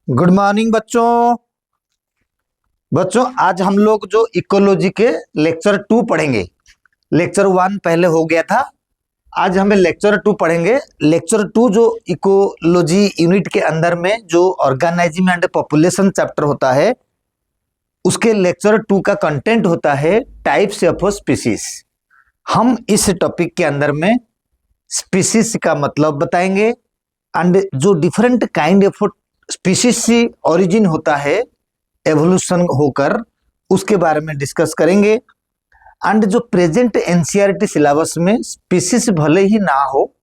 Good morning बच्चों। आज हम लोग जो इकोलॉजी के लेक्चर 2 पढ़ेंगे। लेक्चर 1 पहले हो गया था, आज हमें लेक्चर 2 पढ़ेंगे। लेक्चर 2 जो इकोलॉजी यूनिट के अंदर में जो ऑर्गेनाइज्म एंड पॉपुलेशन चैप्टर होता है, उसके लेक्चर 2 का कंटेंट होता है टाइप्स ऑफ स्पीसीज। हम इस टॉपिक के अंदर में स्पीसीज का मतलब बताएंगे एंड जो डिफरेंट काइंड ऑफ स्पीसीज से ओरिजिन होता है एवोल्यूशन होकर, उसके बारे में डिस्कस करेंगे। एंड जो प्रेजेंट एनसीईआरटी सिलेबस में स्पीसीज भले ही ना हो,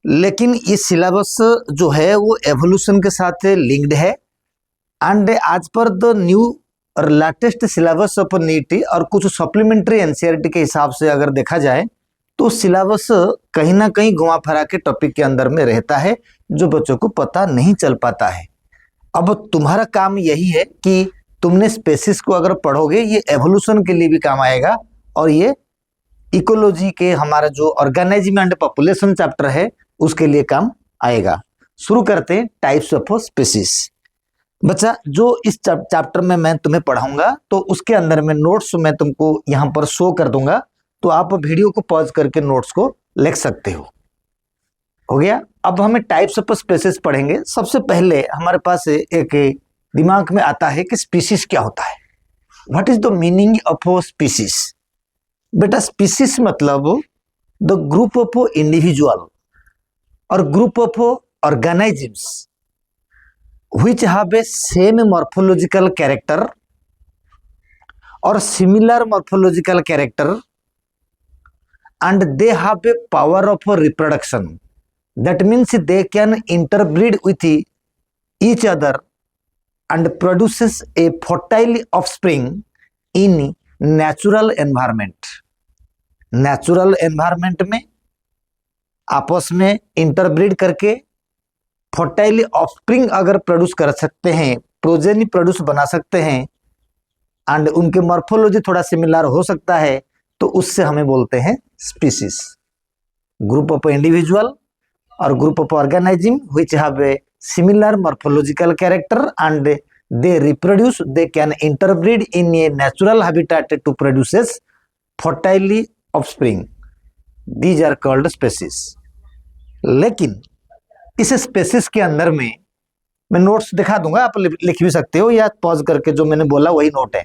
लेकिन ये सिलेबस जो है वो एवोल्यूशन के साथ लिंक्ड है। एंड आज पर द न्यू और लेटेस्ट सिलेबस ऑफ नीट और कुछ सप्लीमेंट्री एनसीईआरटी के हिसाब से अगर देखा जाए तो सिलेबस कहीं ना कहीं घुमा फिरा के टॉपिक के अंदर में रहता है, जो बच्चों को पता नहीं चल पाता है। अब तुम्हारा काम यही है कि तुमने स्पेसिस को अगर पढ़ोगे, ये एवोल्यूशन के लिए भी काम आएगा और ये इकोलॉजी के हमारा जो ऑर्गेनाइज्म एंड पॉपुलेशन चैप्टर है उसके लिए काम आएगा। शुरू करते हैं टाइप्स ऑफ स्पीसीज। बच्चा, जो इस चैप्टर में मैं तुम्हें पढ़ाऊंगा तो उसके अंदर में नोट्स मैं तुमको यहाँ पर शो कर दूंगा, तो आप वीडियो को पॉज करके नोट्स को लिख सकते हो गया। अब हमें टाइप्स ऑफ स्पीसीज पढ़ेंगे। सबसे पहले हमारे पास एक दिमाग में आता है कि स्पीसीज क्या होता है। What is the meaning of species? बेटा, स्पीसीज मतलब द ग्रुप ऑफ इंडिविजुअल और group of organisms which have a same morphological character or similar morphological character and they have a power of reproduction. That means they can interbreed with each other and produces a fertile offspring in natural environment. Natural environment में आपस में interbreed करके fertile offspring अगर produce कर सकते हैं, progeny produce बना सकते हैं एंड उनके मॉर्फोलॉजी थोड़ा सिमिलर हो सकता है, तो उससे हमें बोलते हैं स्पीसीज। ग्रुप ऑफ इंडिविजुअल और group of organism which have a similar morphological character and they reproduce, they can interbreed in a natural habitat to produces fertile offspring. These are called species. लेकिन इस spaces के अंदर में मैं notes दिखा दूंगा, आप लिख भी सकते हो या पॉज करके जो मैंने बोला वही नोट है।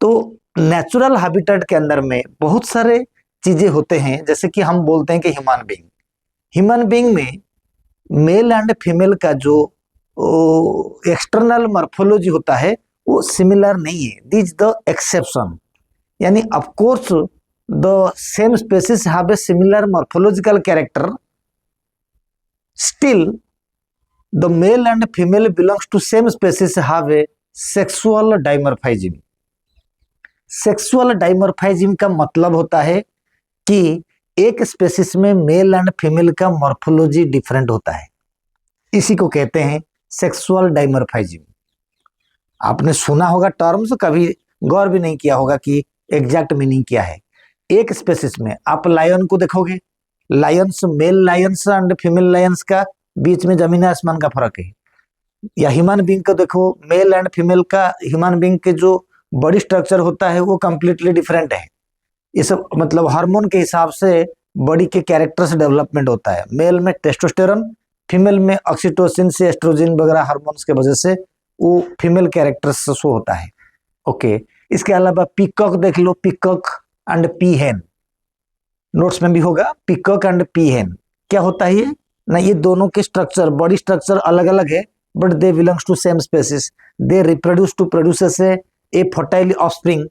तो नेचुरल हैबिटेट के अंदर में बहुत सारे चीजें होते हैं, जैसे कि हम बोलते हैं कि ह्यूमन बीइंग में मेल एंड फीमेल का जो एक्सटर्नल मॉर्फोलॉजी होता है वो सिमिलर नहीं है। दिस द एक्सेप्शन, यानी of course the same species have a similar morphological character, still the male and female belongs to same species have a sexual dimorphism. Sexual dimorphism का मतलब होता है कि एक स्पेसिस में मेल एंड फीमेल का morphology different होता है, इसी को कहते हैं सेक्सुअल डाइमॉर्फिज्म। आपने सुना होगा टर्म्स, कभी गौर भी नहीं किया होगा कि एग्जैक्ट मीनिंग क्या है। एक स्पेसिस में आप लायन को देखोगे, lions, male lions and female lions का बीच में जमीन आसमान का फर्क है। या ह्यूमन बीइंग को देखो, मेल एंड फीमेल का ह्यूमन बीइंग के जो बॉडी स्ट्रक्चर होता है वो कंप्लीटली डिफरेंट है। ये सब मतलब हार्मोन के हिसाब से बॉडी के कैरेक्टर्स डेवलपमेंट होता है। मेल में टेस्टोस्टेरोन, फीमेल में ऑक्सीटोसिन से एस्ट्रोजन वगैरह हार्मोन्स के वजह से वो फीमेल कैरेक्टर्स शो होता है। ओके, इसके अलावा पीकॉक देख लो, पीकॉक एंड पीहेन, नोट्स में भी होगा पीकॉक एंड पीहेन। क्या होता है ये ना, ये दोनों के स्ट्रक्चर, बॉडी स्ट्रक्चर अलग अलग है, but they belongs to same species, they reproduce to produces a fertile offspring.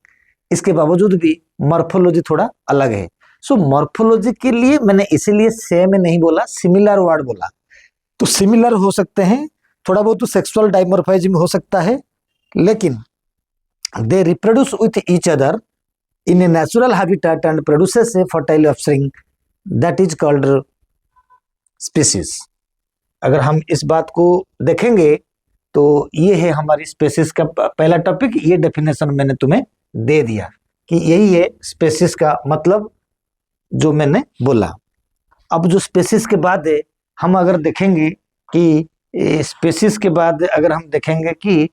इसके बावजूद भी मॉर्फोलॉजी थोड़ा अलग है। सो मॉर्फोलॉजी के लिए मैंने इसीलिए सेम नहीं बोला, सिमिलर वर्ड बोला। तो सिमिलर हो सकते हैं, थोड़ा बहुत तो सेक्सुअल डाइमॉर्फिज्म हो सकता है, लेकिन they reproduce with each other in a natural habitat and produces a fertile offspring, that is called species। अगर हम इस बात को देखेंगे तो ये है हमारी स्पेसिस का पहला टॉपिक। ये डेफिनेशन मैंने तुम्हें दे दिया कि यही है स्पेसिस का मतलब जो मैंने बोला। अब जो स्पेसिस के बाद है, हम अगर देखेंगे कि स्पेसिस के बाद अगर हम देखेंगे कि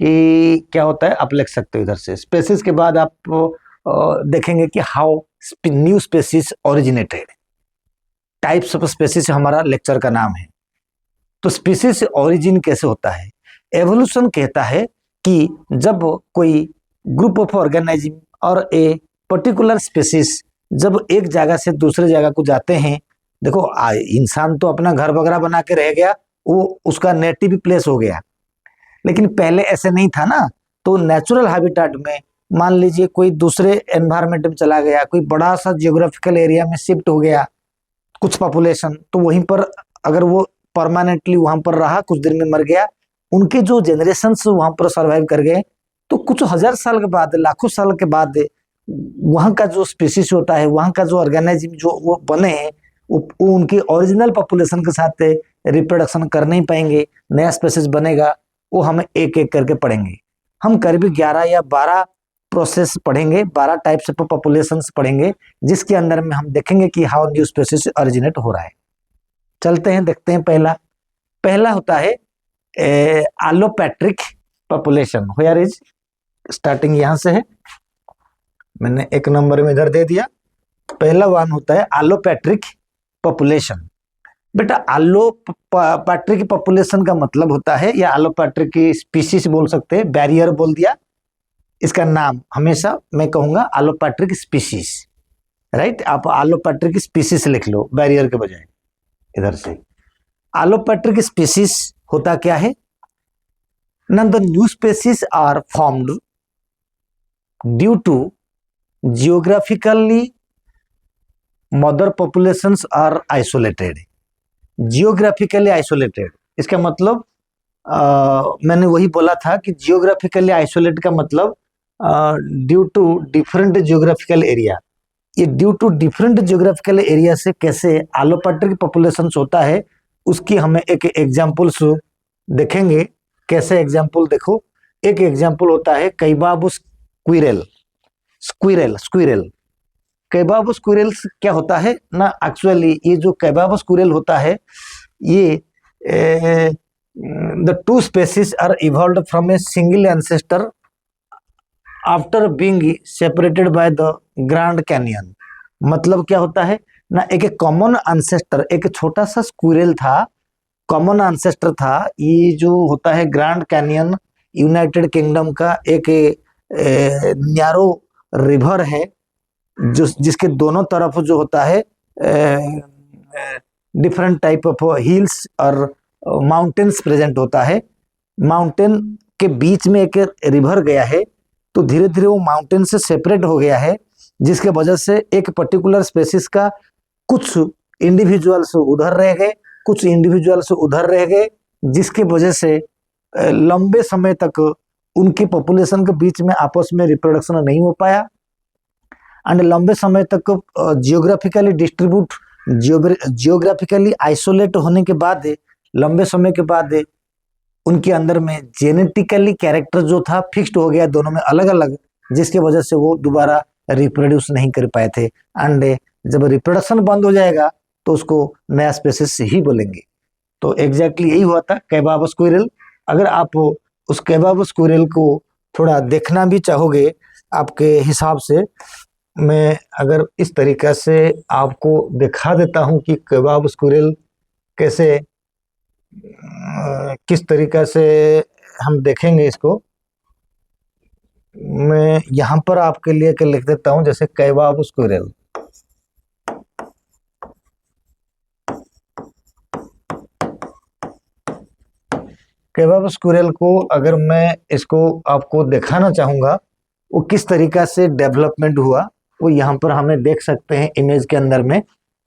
क्या होता है, आप लिख सकते हो इधर से। स्पेसिस के बाद आप देखेंगे कि how new species originated, types of species हमारा लेक्चर का नाम है। तो स्पीसीज ओरिजिन कैसे होता है? एवोल्यूशन कहता है कि जब कोई ग्रुप ऑफ ऑर्गेनिज्म और ए पर्टिकुलर स्पीसीज जब एक जगह से दूसरे जगह को जाते हैं, देखो इंसान तो अपना घर वगैरह बना के रह गया, वो उसका नेटिव प्लेस हो गया, लेकिन पहले ऐसे नहीं था ना। तो नेचुरल हैबिटेट में मान लीजिए कोई दूसरे एनवायरनमेंट में चला गया, कोई बड़ा सा जियोग्राफिकल एरिया में शिफ्ट हो गया कुछ पॉपुलेशन, तो वहीं पर अगर वो परमानेंटली वहां पर रहा, कुछ दिन में मर गया, उनके जो जनरेशन वहां पर सर्वाइव कर गए, तो कुछ हजार साल के बाद, लाखों साल के बाद वहां का जो स्पीसीज होता है, वहां का जो ऑर्गेनिज्म जो वो बने हैं, वो उनकी ओरिजिनल पॉपुलेशन के साथ रिप्रोडक्शन कर नहीं पाएंगे, नया स्पीसीज बनेगा। वो हम एक एक करके पढ़ेंगे। हम करीब 11 या 12 प्रोसेस पढ़ेंगे, 12 टाइप्स ऑफ पॉपुलेशंस पढ़ेंगे, जिसके अंदर में हम देखेंगे कि हाउ न्यू स्पीसीज ओरिजिनेट हो रहा है। चलते हैं, देखते हैं। पहला होता है allopatric population. Where is, starting यहां से है, मैंने एक नंबर में इधर दे दिया। पहला वन होता है एलोपैट्रिक पॉपुलेशन। बेटा एलोपैट्रिक पॉपुलेशन का मतलब होता है, या एलोपैट्रिक की स्पीसीज बोल सकते हैं, बैरियर बोल दिया। इसका नाम हमेशा मैं कहूंगा एलोपैट्रिक स्पीसीज, राइट। आप एलोपैट्रिक स्पीसीज लिख लो बैरियर के बजाय इधर से। एलोपैट्रिक स्पीसीज होता क्या है? None the new species are formed due to geographically mother populations are isolated. Geographically isolated, इसका मतलब मैंने वही बोला था कि जियोग्राफिकली आइसोलेट का मतलब due to different geographical area. ये due to different geographical area से कैसे एलोपैट्रिक पॉपुलेशन होता है, उसकी हमें एक एग्जाम्पल्स देखेंगे। कैसे एग्जाम्पल? देखो, एक एग्जाम्पल होता है कैबाबुस स्क्विरल। स्क्विरल कैबाबुस स्क्विरल क्या होता है ना, एक्चुअली ये जो कैबाबुस स्क्विरल होता है, ये the two species are evolved from a single ancestor after being separated by the Grand Canyon. मतलब क्या होता है ना, एक कॉमन एंसेस्टर, एक छोटा सा स्क्विरल था, कॉमन एंसेस्टर था। ये जो होता है ग्रैंड कैनियन यूनाइटेड किंगडम का एक नैरो रिवर है, जो जिसके दोनों तरफ जो होता है डिफरेंट टाइप ऑफ हिल्स और माउंटेन्स प्रेजेंट होता है। माउंटेन के बीच में एक रिवर गया है, तो धीरे धीरे वो माउंटेन से सेपरेट हो गया है, जिसके वजह से एक पर्टिकुलर स्पेसिस का कुछ इंडिविजुअल्स उधर रह गए, कुछ इंडिविजुअल्स उधर रह गए, जिसकी वजह से लंबे समय तक उनकी पॉपुलेशन के बीच में आपस में रिप्रोडक्शन नहीं हो पाया। एंड लंबे समय तक जियोग्राफिकली डिस्ट्रीब्यूट, जियोग्राफिकली आइसोलेट होने के बाद, लंबे समय के बाद उनके अंदर में जेनेटिकली कैरेक्टर जो था फिक्स्ड हो गया, दोनों में अलग अलग, जिसकी वजह से वो दोबारा रिप्रोड्यूस नहीं कर पाए थे। एंड जब रिप्रोडक्शन बंद हो जाएगा तो उसको नया स्पेसिस ही बोलेंगे। तो एग्जैक्टली यही हुआ था कैबाबस स्क्विरल। अगर आप उस कैबाबस स्क्विरल को थोड़ा देखना भी चाहोगे आपके हिसाब से, मैं अगर इस तरीका से आपको दिखा देता हूं कि कैबाबस स्क्विरल कैसे, किस तरीका से हम देखेंगे इसको। मैं यहां पर आपके लिए लिख देता हूं, जैसे कैबाबस स्क्विरल। कैबाबस स्क्विरल को अगर मैं इसको आपको दिखाना चाहूंगा वो किस तरीका से डेवलपमेंट हुआ, वो यहाँ पर हमें देख सकते हैं इमेज के अंदर में।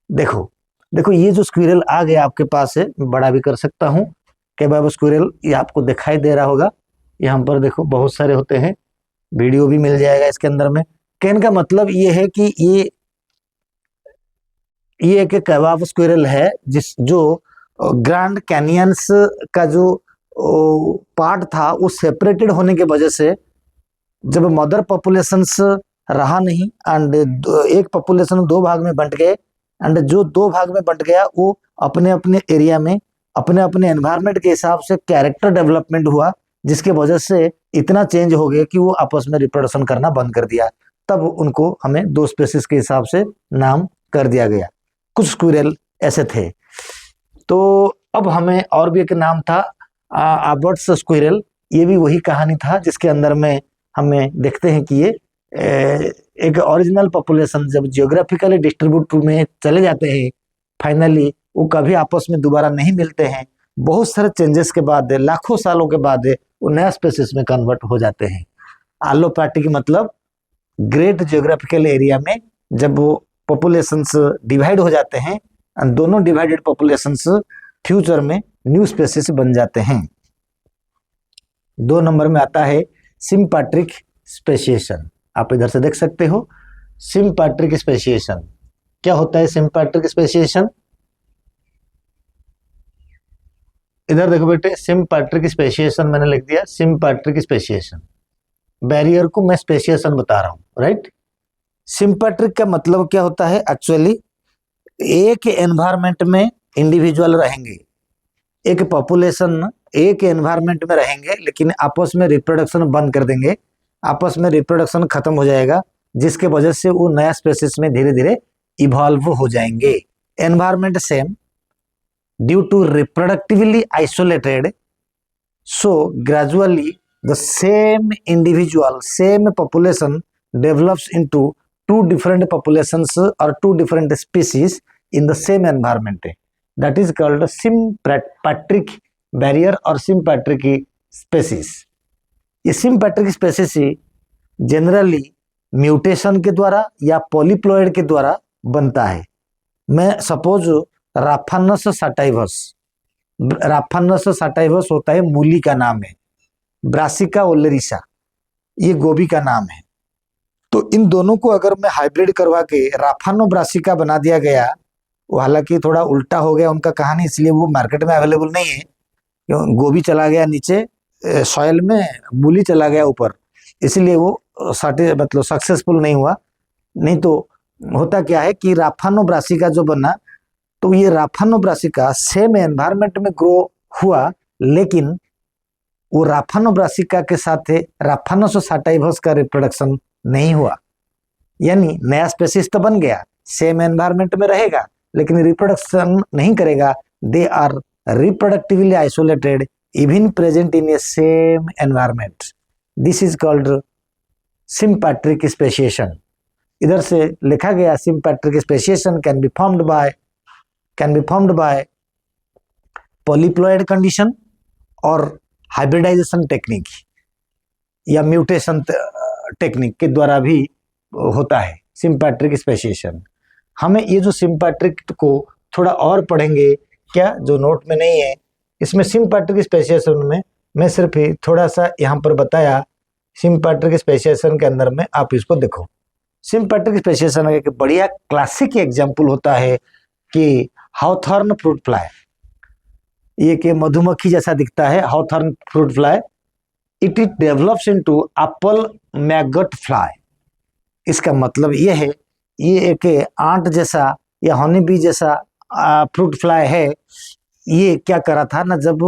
देखो देखो, ये जो स्क्विरल आ गया आपके पास है, मैं बड़ा भी कर सकता हूँ। कैबाबस स्क्विरल ये आपको दिखाई दे रहा होगा, यहाँ पर देखो बहुत सारे होते हैं, वीडियो भी मिल जाएगा इसके अंदर में। कहने का मतलब ये है कि ये एक कैबाबस स्क्विरल है जो ग्रैंड कैनियंस का जो पार्ट था वो सेपरेटेड होने के वजह से जब मदर पॉपुलेशंस रहा नहीं, एंड एक पॉपुलेशन दो भाग में बंट गए, एंड जो दो भाग में बंट गया वो अपने अपने एरिया में अपने अपने एनवायरनमेंट के हिसाब से कैरेक्टर डेवलपमेंट हुआ, जिसके वजह से इतना चेंज हो गया कि वो आपस में रिप्रोडक्शन करना बंद कर दिया। तब उनको हमें दो स्पेसीज के हिसाब से नाम कर दिया गया। कुछ स्क्विरल ऐसे थे। तो अब हमें और भी एक नाम था अबर्ट्स स्क्विरल। ये भी वही कहानी था जिसके अंदर में हमें देखते हैं कि ये एक ओरिजिनल पॉपुलेशन जब जियोग्राफिकली डिस्ट्रीब्यूट में चले जाते हैं, फाइनली वो कभी आपस में दोबारा नहीं मिलते हैं। बहुत सारे चेंजेस के बाद, लाखों सालों के बाद वो नया स्पेसिस में कन्वर्ट हो जाते हैं। एलोपैथिक मतलब ग्रेट जियोग्राफिकल एरिया में जब वो पॉपुलेशंस डिवाइड हो जाते हैं, दोनों डिवाइडेड पॉपुलेशंस फ्यूचर में न्यू स्पेसिस बन जाते हैं। 2 नंबर में आता है सिम्पैट्रिक स्पेसिएशन। आप इधर से देख सकते हो सिम्पैट्रिक स्पेसिएशन। क्या होता है सिम्पैट्रिक स्पेसिएशन? इधर देखो बेटे, सिम्पैट्रिक स्पेसिएशन मैंने लिख दिया, सिम्पैट्रिक स्पेसिएशन। बैरियर को मैं स्पेसिएशन बता रहा हूं, राइट। सिम्पैट्रिक का मतलब क्या होता है? एक्चुअली एक एनवायरनमेंट में इंडिविजुअल रहेंगे, एक पॉपुलेशन एक एनवायरनमेंट में रहेंगे, लेकिन आपस में रिप्रोडक्शन बंद कर देंगे, आपस में रिप्रोडक्शन खत्म हो जाएगा, जिसके वजह से वो नया स्पेसिस में धीरे धीरे इवॉल्व हो जाएंगे। Environment same, due to reproductively isolated, so gradually the same individual, same population develops into two different populations or two different species in the same environment. That is called sympatric barrier or sympatric species. ये sympatric species generally mutation के द्वारा या polyploid के द्वारा बनता है। मैं suppose राफानस sativus, राफानस sativus होता है मूली का नाम है, ब्रासिका ओलेरिसा ये गोभी का नाम है। तो इन दोनों को अगर मैं हाइब्रिड करवा के राफानो ब्रासिका बना दिया गया, वो हालांकि थोड़ा उल्टा हो गया उनका कहानी, इसलिए वो मार्केट में अवेलेबल नहीं है। गोभी चला गया नीचे सॉइल में, मूली चला गया ऊपर, इसलिए वो मतलब सक्सेसफुल नहीं हुआ। नहीं तो होता क्या है कि राफानो ब्रासिका जो बना, तो ये राफानो ब्रासिका सेम एनवायरनमेंट में ग्रो हुआ, लेकिन वो राफानो ब्रासिका के साथ राफानोस सटाइवस का रिप्रोडक्शन नहीं हुआ। यानी नया स्पेसिस तो बन गया, सेम एनवायरनमेंट में रहेगा, लेकिन रिप्रोडक्शन नहीं करेगा। They are reproductively isolated even present in a same environment. This is called sympatric speciation. इधर से लिखा गया sympatric speciation can be formed by polyploid condition और हाइब्रिडाइजेशन टेक्निक या म्यूटेशन टेक्निक के द्वारा भी होता है सिम्पैट्रिक स्पेसिएशन। हमें ये जो सिम्पैट्रिक को थोड़ा और पढ़ेंगे क्या, जो नोट में नहीं है। इसमें सिम्पैट्रिक स्पेसिएशन में मैं सिर्फ ही थोड़ा सा यहाँ पर बताया। सिम्पैट्रिक स्पेसिएशन के अंदर में आप इसको देखो, सिम्पैट्रिक स्पेसिएशन एक बढ़िया क्लासिक एग्जाम्पल होता है कि हाउथॉर्न फ्रूट फ्लाई। ये कि मधुमक्खी जैसा दिखता है hawthorn fruit fly. It develops into apple maggot fly. इसका मतलब ये है, ये एक आंट जैसा या हनी बी जैसा फ्रूट फ्लाई है। ये क्या करा था ना, जब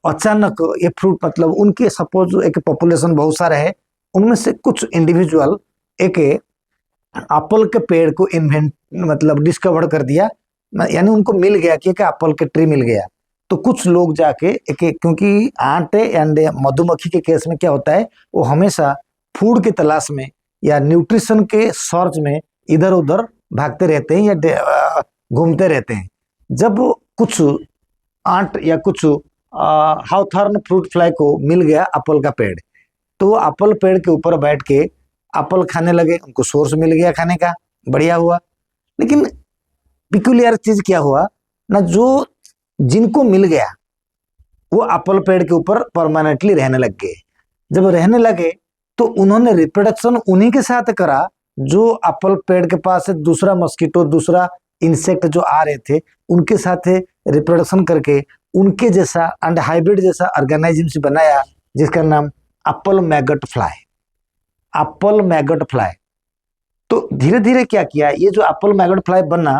अचानक ये फ्रूट मतलब उनके सपोज एक पॉपुलेशन बहुत सारे है, उनमें से कुछ इंडिविजुअल एक एप्पल के पेड़ को इन्वेंट मतलब डिस्कवर कर दिया, यानी उनको मिल गया कि एक एप्पल के ट्री मिल गया। तो कुछ लोग जाके क्योंकि आंटे एंड मधुमक्खी के केस में क्या होता है, वो हमेशा फूड की तलाश में या न्यूट्रिशन के सर्च में इधर उधर भागते रहते हैं या घूमते रहते हैं। जब कुछ आंट या कुछ हाउथॉर्न फ्रूट फ्लाई को मिल गया एप्पल का पेड़, तो वो एप्पल पेड़ के ऊपर बैठ के एप्पल खाने लगे, उनको सोर्स मिल गया खाने का, बढ़िया हुआ। लेकिन पिक्यूलियर चीज क्या हुआ ना, जो जिनको मिल गया वो एप्पल पेड़ के ऊपर परमानेंटली रहने लग गए। जब रहने लगे तो उन्होंने रिप्रोडक्शन उन्हीं के साथ करा जो एप्पल पेड़ के पास दूसरा मस्कीटो, दूसरा इंसेक्ट जो आ रहे थे, उनके साथ रिप्रोडक्शन करके उनके जैसा एंड हाइब्रिड जैसा ऑर्गेनाइज्म बनाया, जिसका नाम Apple maggot fly. Apple maggot fly. तो धीरे धीरे क्या किया, ये जो एप्पल मैगट फ्लाई बना,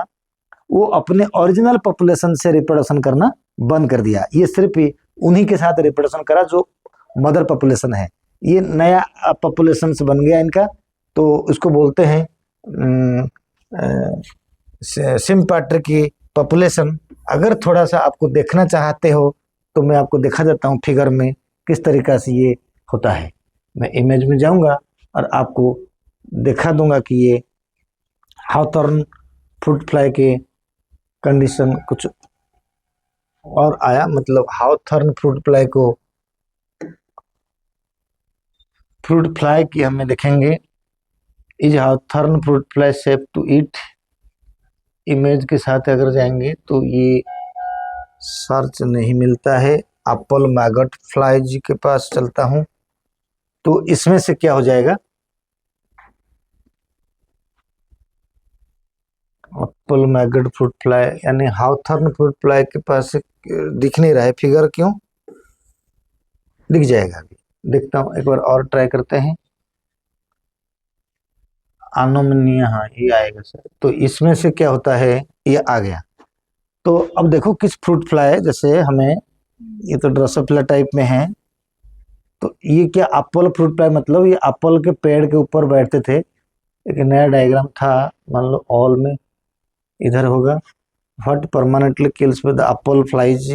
वो अपने ओरिजिनल पॉपुलेशन से रिप्रोडक्शन करना बंद कर दिया। ये सिर्फ उन्हीं के साथ रिप्रोडक्शन करा जो मदर पॉपुलेशन है। ये नया पॉपुलेशन से बन गया इनका, तो इसको बोलते हैं सिम्पैट्रिक की पॉपुलेशन। अगर थोड़ा सा आपको देखना चाहते हो तो मैं आपको दिखा देता हूँ फिगर में किस तरीका से ये होता है। मैं इमेज में जाऊंगा और आपको दिखा दूंगा कि ये हाउथॉर्न फ्रूट फ्लाई के कंडीशन कुछ और आया। मतलब हाउथॉर्न फ्रूट फ्लाई की हमें देखेंगे, is hawthorn fruit fly safe to eat. Image के साथ अगर जाएंगे तो ये सर्च नहीं मिलता है। एप्पल मैगट फ्लाई जी के पास चलता हूं, तो इसमें से क्या हो जाएगा, एप्पल मैगट फ्रूट फ्लाई यानी हाउथॉर्न फ्रूट फ्लाई के पास दिख नहीं रहा है फिगर, क्यों? दिख जाएगा, अभी देखता हूं, एक बार और ट्राई करते हैं। आनोमनिया, हाँ ये आएगा सर। तो इसमें से क्या होता है, ये आ गया। तो अब देखो किस फ्रूट फ्लाई, जैसे हमें ये तो ड्रोसोफिला टाइप में है, तो ये क्या एप्पल फ्रूट फ्लाई, मतलब ये एप्पल के पेड़ के ऊपर बैठते थे। एक नया डायग्राम था, मान लो ऑल में इधर होगा। What permanently kills with apple flies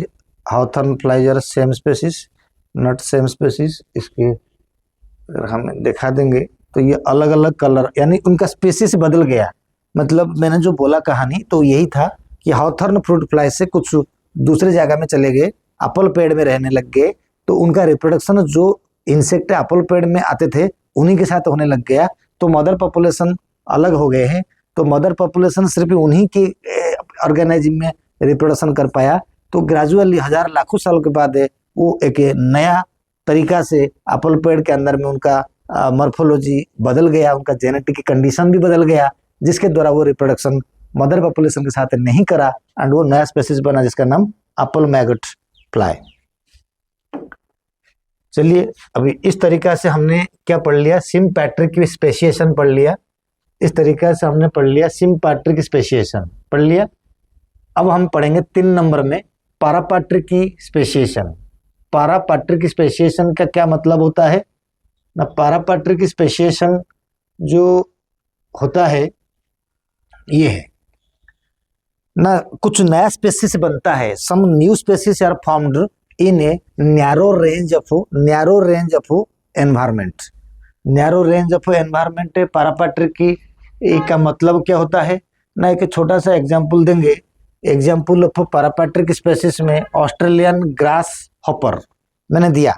hawthorn flies are same species not same species. इसके अगर हम दिखा देंगे तो ये अलग अलग कलर, यानी उनका स्पेसिस बदल गया। मतलब मैंने जो बोला कहानी तो यही था कि हाउथॉर्न फ्रूट फ्लाई से कुछ दूसरे जगह में चले गए, एप्पल पेड़ में रहने लग गए, तो उनका रिप्रोडक्शन जो इंसेक्ट एप्पल पेड़ में आते थे उन्हीं के साथ होने लग गया। तो मदर पॉपुलेशन अलग हो गए हैं, तो मदर पॉपुलेशन सिर्फ उन्हीं के ऑर्गेनिज्म में रिप्रोडक्शन कर पाया। तो ग्रेजुअली हजार लाखों साल के बाद वो एक नया तरीका से एप्पल पेड़ के अंदर में उनका मॉर्फोलॉजी बदल गया, उनका जेनेटिक कंडीशन भी बदल गया, जिसके द्वारा वो रिप्रोडक्शन मदर पॉपुलेशन के साथ नहीं करा एंड वो नया स्पेसिस बना जिसका नाम एप्पल मैगट फ्लाई। चलिए अभी इस तरीका से हमने क्या पढ़ लिया, सिम्पैट्रिक की स्पेसिएशन पढ़ लिया। इस तरीका से हमने पढ़ लिया सिम्पैट्रिक स्पेसिएशन पढ़ लिया। अब हम पढ़ेंगे 3 नंबर में पैरापैट्रिक की स्पेसिएशन। पैरापैट्रिक स्पेसिएशन का क्या मतलब होता है ना, पैरापैट्रिक स्पेसिएशन जो होता है ये है ना, कुछ नया स्पेसिस बनता है, some new species are formed in a narrow range of environment. Narrow range of environment parapatric की का मतलब क्या होता है ना, एक छोटा सा एग्जांपल देंगे। एग्जांपल ऑफ पैरापैट्रिक स्पेसिस में ऑस्ट्रेलियन ग्रास हॉपर मैंने दिया,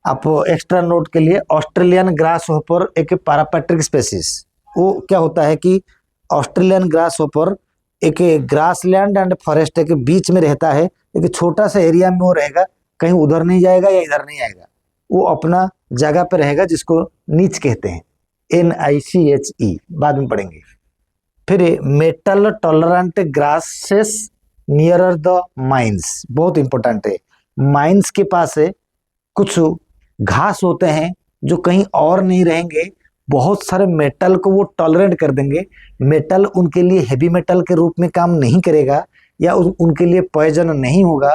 आप एक्स्ट्रा नोट के लिए। ऑस्ट्रेलियन ग्रास हॉपर एक पैरापैट्रिक स्पेसिस, वो क्या होता है कि ऑस्ट्रेलियन ग्रास हॉपर एक ग्रासलैंड एंड फॉरेस्ट के बीच में रहता है। एक छोटा सा एरिया में वो रहेगा, कहीं उधर नहीं जाएगा या इधर नहीं आएगा, वो अपना जगह पे रहेगा, जिसको नीच कहते हैं, NICHE, बाद में पढ़ेंगे। फिर metal tolerant grasses nearer the mines, बहुत इंपॉर्टेंट है। माइंस के पास है कुछ घास होते हैं जो कहीं और नहीं रहेंगे, बहुत सारे मेटल को वो टॉलरेट कर देंगे। मेटल उनके लिए हेवी मेटल के रूप में काम नहीं करेगा या उनके लिए पॉइजन नहीं होगा।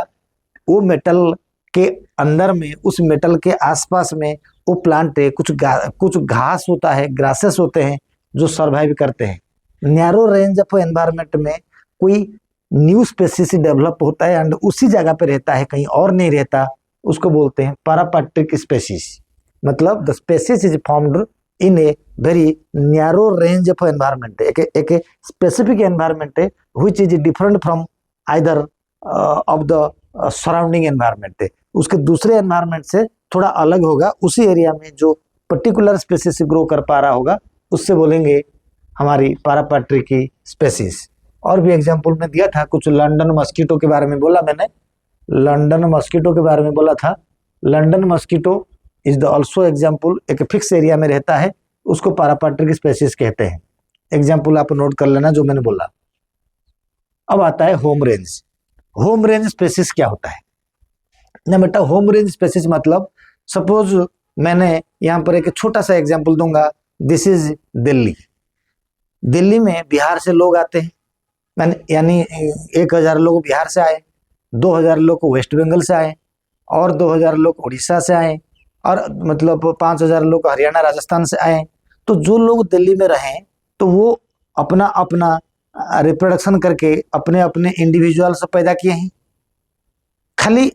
वो मेटल के अंदर में, उस मेटल के आसपास में वो प्लांट है, कुछ घास होता है, ग्रासेस होते हैं जो सर्वाइव करते हैं। नैरो रेंज ऑफ एनवायरनमेंट में कोई न्यू स्पेसीज डेवलप होता है एंड उसी जगह पे रहता है, कहीं और नहीं रहता, उसको बोलते हैं पैरापैट्रिक स्पेसीज। मतलब the species is formed in a very narrow range of environment, एक स्पेसिफिक एनवायरनमेंट है which is different from either of the surrounding environment, उसके दूसरे एनवायरनमेंट से थोड़ा अलग होगा। उसी एरिया में जो पर्टिकुलर स्पेसीज ग्रो कर पा रहा होगा उससे बोलेंगे हमारी पैरापैट्रिक की स्पेसीज। और भी एग्जांपल में दिया था, कुछ लंदन मस्कीटो के बारे में बोला मैंने, लंदन मस्कीटो के बारे में बोला था। London mosquito is the also example, एक फिक्स एरिया में रहता है, उसको पैरापैट्रिक स्पेसीज कहते हैं। एग्जाम्पल आप नोट कर लेना जो मैंने बोला। अब आता है home range. Home range species क्या होता है ना बेटा, होम रेंज स्पेसीज मतलब सपोज मैंने यहाँ पर एक छोटा सा एग्जाम्पल दूंगा। This is Delhi. दिल्ली में बिहार से लोग आते हैं, यानी 1000 लोग बिहार से आए, 2000 लोग वेस्ट बंगाल से आए, और 2000 लोग उड़ीसा से आए, और मतलब 5000 लोग हरियाणा राजस्थान से आए। तो जो लोग दिल्ली में रहें तो वो अपना अपना रिप्रोडक्शन करके अपने अपने इंडिविजुअल्स पैदा किए हैं। खाली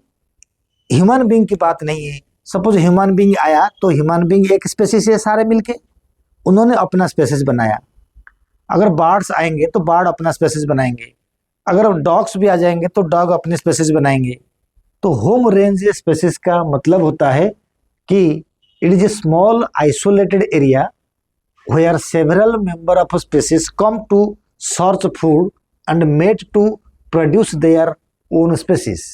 ह्यूमन बीइंग की बात नहीं है। सपोज ह्यूमन बीइंग आया तो ह्यूमन बीइंग एक स्पेसीज है, सारे मिलके उन्होंने अपना स्पेसीज बनाया। अगर बर्ड्स आएंगे तो बर्ड अपना स्पेसीज बनाएंगे, अगर डॉग्स भी आ जाएंगे तो डॉग अपने स्पेसीज बनाएंगे। तो होम रेंज स्पेसीज का मतलब होता है कि it is a small isolated area where several member of a species come to search food and mate to produce their own species।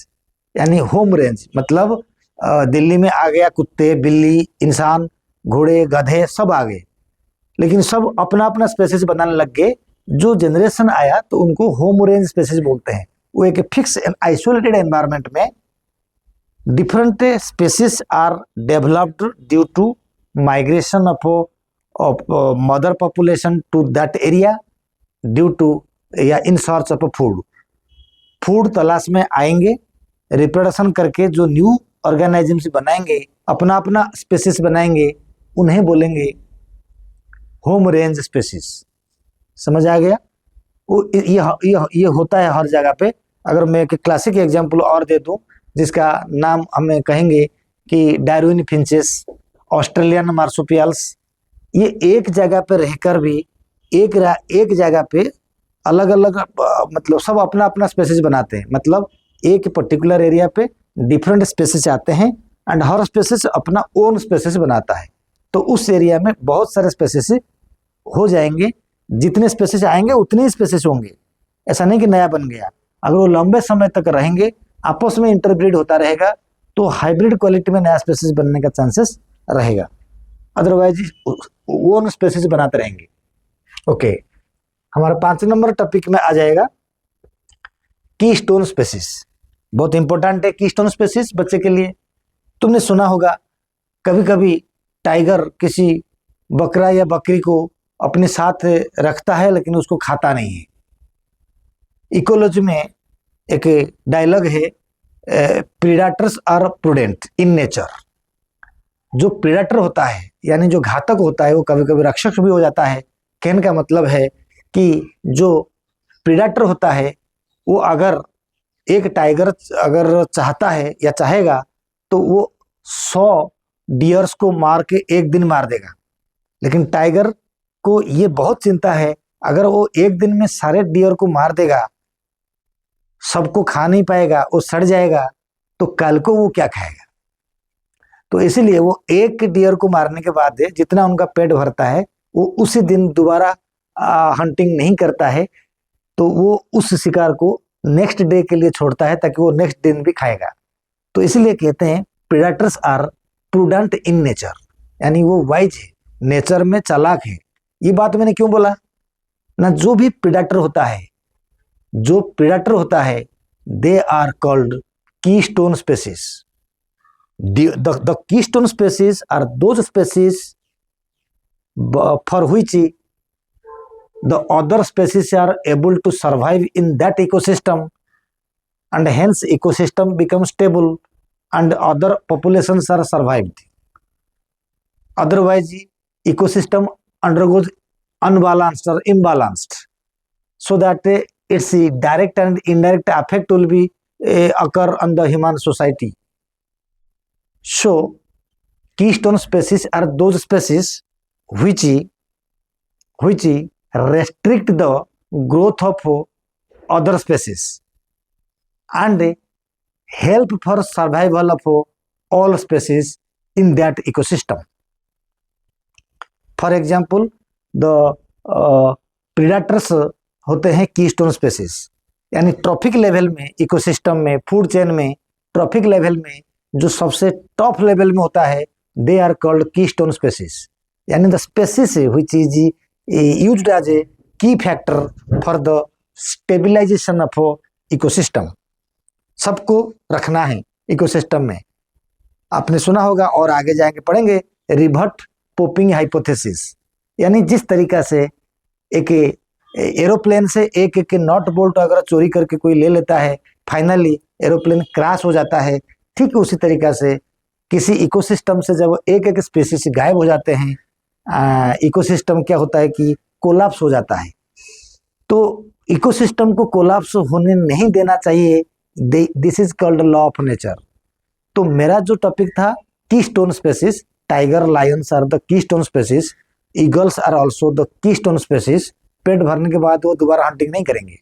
यानी होम रेंज मतलब दिल्ली में आ गया कुत्ते, बिल्ली, इंसान, घोड़े, गधे सब आ गए, लेकिन सब अपना अपना स्पेसीज बनाने लग गए। जो जनरेशन आया तो उनको होम रेंज स्पेसीज बोलते हैं। वो एक फिक्स एंड आइसोलेटेड एनवायरनमेंट में different species are developed due to migration of mother population to that area due to या in search of food। Food तलाश में आएंगे, रिप्रोडक्शन करके जो न्यू ऑर्गेनिजम्स बनाएंगे, अपना अपना स्पेसीज बनाएंगे, उन्हें बोलेंगे होम रेंज स्पेसीज। समझ आ गया? वो ये होता है हर जगह पे। अगर मैं एक क्लासिक एग्जांपल और दे दूं जिसका नाम हमें कहेंगे कि डार्विन फिंचेस, ऑस्ट्रेलियन मार्सुपियल्स, ये एक जगह पे रहकर भी एक जगह पे अलग अलग मतलब सब अपना अपना स्पेसीज बनाते हैं। मतलब एक पर्टिकुलर एरिया पे डिफरेंट स्पेसीज आते हैं एंड हर स्पेसीज अपना ओन स्पेसीज बनाता है। तो उस एरिया में बहुत सारे स्पेसीज हो जाएंगे, जितने स्पेसीज आएंगे उतने ही स्पेसीज होंगे। ऐसा नहीं कि नया बन गया। अगर वो लंबे समय तक रहेंगे, आपस में इंटरब्रीड होता रहेगा, तो हाइब्रिड क्वालिटी में नया स्पेसीज बनने का चांसेस रहेगा। अदरवाइज ओन स्पेसीज बनाते रहेंगे। ओके, हमारा 5 नंबर टॉपिक में आ जाएगा कीस्टोन स्पेसीज। बहुत इंपॉर्टेंट है कीस्टोन स्पेसीज बच्चे के लिए। तुमने सुना होगा कभी कभी टाइगर किसी बकरा या बकरी को अपने साथ रखता है लेकिन उसको खाता नहीं है। इकोलॉजी में एक डायलॉग है, predators are prudent in nature. जो प्रेडेटर होता है यानी जो घातक होता है वो कभी कभी रक्षक भी हो जाता है। कहने का मतलब है कि जो प्रेडेटर होता है वो अगर एक टाइगर अगर चाहता है या चाहेगा तो वो 100 डियर्स को मार के एक दिन मार देगा। लेकिन टाइगर को ये बहुत चिंता है, अगर वो एक दिन में सारे डियर को मार देगा, सबको खा नहीं पाएगा, वो सड़ जाएगा, तो कल को वो क्या खाएगा। तो इसीलिए वो एक डियर को मारने के बाद जितना उनका पेट भरता है वो उसी दिन दोबारा हंटिंग नहीं करता है, तो वो उस शिकार को नेक्स्ट डे के लिए छोड़ता है ताकि वो नेक्स्ट दिन भी खाएगा। तो इसलिए कहते हैं predators are prudent in nature, यानी वो वाइज है, नेचर में चालाक है। ये बात मैंने क्यों बोला ना, जो भी प्रेडेटर होता है they are called keystone species. The keystone species are those species for which the other species are able to survive in that ecosystem, and hence ecosystem becomes stable and other populations are survived। Otherwise ecosystem undergoes unbalanced or imbalanced, so that its direct and indirect effect will be occur on the human society। So keystone species are those species which restrict the growth of other species and help for survival of all species in that ecosystem। For example, the predators होते हैं keystone species, यानी trophic level में, ecosystem में, food chain में, trophic level में जो सबसे top level में होता है they are called keystone species, यानी the species which is used as a key factor for the stabilization of ecosystem. सबको रखना है इकोसिस्टम में। आपने सुना होगा और आगे जाएंगे पढ़ेंगे रिवर्ट पोपिंग हाइपोथेसिस, यानी जिस तरीका से एक एरोप्लेन से एक एक नॉट बोल्ट अगर चोरी करके कोई ले लेता है, फाइनली एरोप्लेन क्रैश हो जाता है, ठीक उसी तरीका से किसी इकोसिस्टम से जब एक एक स्पीसीज गायब हो जाते हैं, इकोसिस्टम क्या होता है कि कोलैप्स हो जाता है। तो इकोसिस्टम को कोलैप्स होने नहीं देना चाहिए, this is called law of nature. तो मेरा जो टॉपिक था keystone species, tiger lions are the keystone species, eagles are also the keystone species. पेट भरने के बाद वो दोबारा हंटिंग नहीं करेंगे।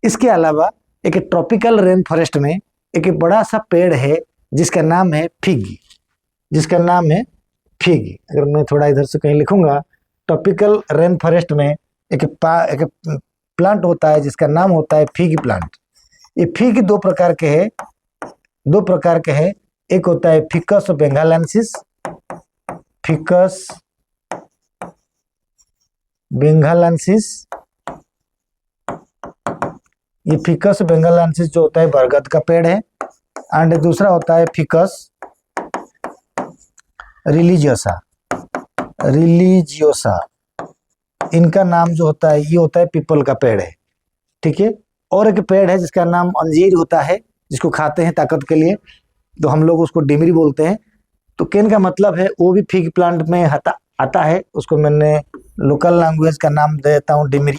इसके अलावा एक ट्रॉपिकल रेन फॉरेस्ट में एक बड़ा सा पेड़ है जिसका नाम है फिग, जिसका नाम है फिग। अगर मैं थोड़ा इधर से कहीं लिखूंगा, ट्रॉपिकल रेन फॉरेस्ट में एक प्लांट होता है जिसका नाम होता है फिग प्लांट। ये फिग दो प्रकार के हैं, एक होता है फिकस बेंगालेंसिस, फिकस बेंगालेंसिस। ये फिकस बेंगालेंसिस जो होता है बरगद का पेड़ है, एंड दूसरा होता है फिकस रिलीजियोसा। इनका नाम जो होता है ये होता है पीपल का पेड़ है, ठीक है। और एक पेड़ है जिसका नाम अंजीर होता है, जिसको खाते हैं ताकत के लिए, तो हम लोग उसको डिमरी बोलते हैं। तो केन का मतलब है वो भी फिग प्लांट में आता है, उसको मैंने लोकल लैंग्वेज का नाम दे देता हूँ डिमरी।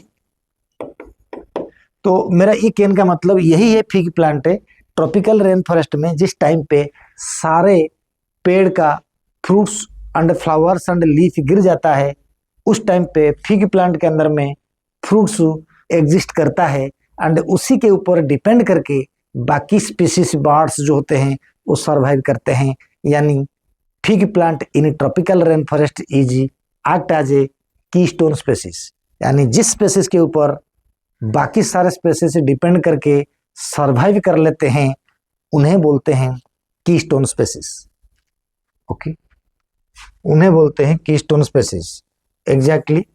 तो मेरा ये केन का मतलब यही है, फिग प्लांट है। ट्रॉपिकल रेन फॉरेस्ट में जिस टाइम पे सारे पेड़ का fruits and flowers and leaf गिर जाता है, उस टाइम पे फिग प्लांट के अंदर में फ्रूट्स एग्जिस्ट करता है, एंड उसी के ऊपर डिपेंड करके बाकी स्पीसीज बर्ड्स जो होते हैं वो सर्वाइव करते हैं। यानी fig plant in tropical rain forest is act as a keystone species, यानी जिस स्पेसीज के ऊपर बाकी सारे स्पेसीज डिपेंड करके सर्वाइव कर लेते हैं उन्हें बोलते हैं कीस्टोन स्पेसीज। ओके, उन्हें बोलते हैं कीस्टोन स्पेसीज। एग्जैक्टली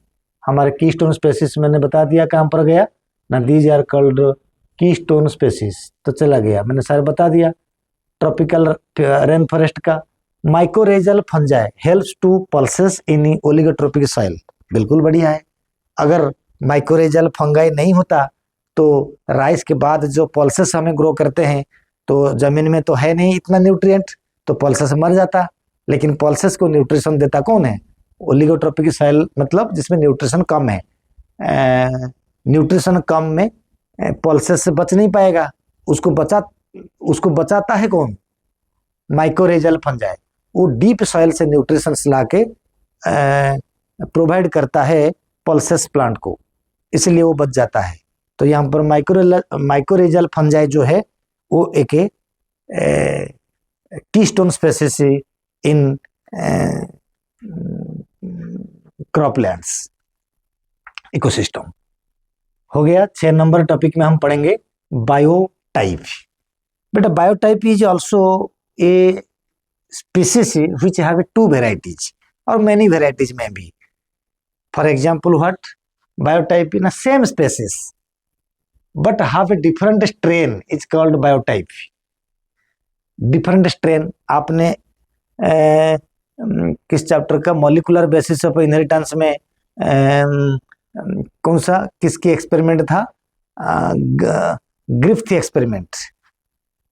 हमारे कीस्टोन स्पेसीज मैंने बता दिया कहाँ पर गया ना, these are called keystone species. तो चला गया, मैंने सारे बता दिया। ट्रॉपिकल रेन फॉरेस्ट का mycorrhizal fungi helps to pulses in oligotrophic soil, बिल्कुल बढ़िया है। अगर माइकोरेजल फंगाई नहीं होता तो राइस के बाद जो पल्सेस हमें ग्रो करते हैं, तो जमीन में तो है नहीं इतना न्यूट्रिएंट, तो पल्सेस मर जाता। लेकिन पल्सेस को न्यूट्रिशन देता कौन है? ओलिगोट्रोपिक सॉइल, मतलब जिसमें न्यूट्रिशन कम है। न्यूट्रिशन कम में पल्सेस से बच नहीं पाएगा, उसको बचाता है कौन? माइकोरेजल फंजाई। वो डीप सॉइल से न्यूट्रिशन ला के प्रोवाइड करता है पल्सेस प्लांट को, इसलिए वो बच जाता है। तो यहाँ पर माइकोरेजल फंजाई जो है वो एक keystone species in croplands ecosystem. हो गया। 6 नंबर टॉपिक में हम पढ़ेंगे बायोटाइप। बेटा biotype is also a species which have 2 varieties और मेनी वेराइटीज में भी। For example what? Biotype in same species but have a different strain is called biotype. Different strain आपने किस चैप्टर का, मॉलिक्यूलर बेसिस ऑफ इनहेरिटेंस में कौन सा किसकी एक्सपेरिमेंट था? Griffith experiment.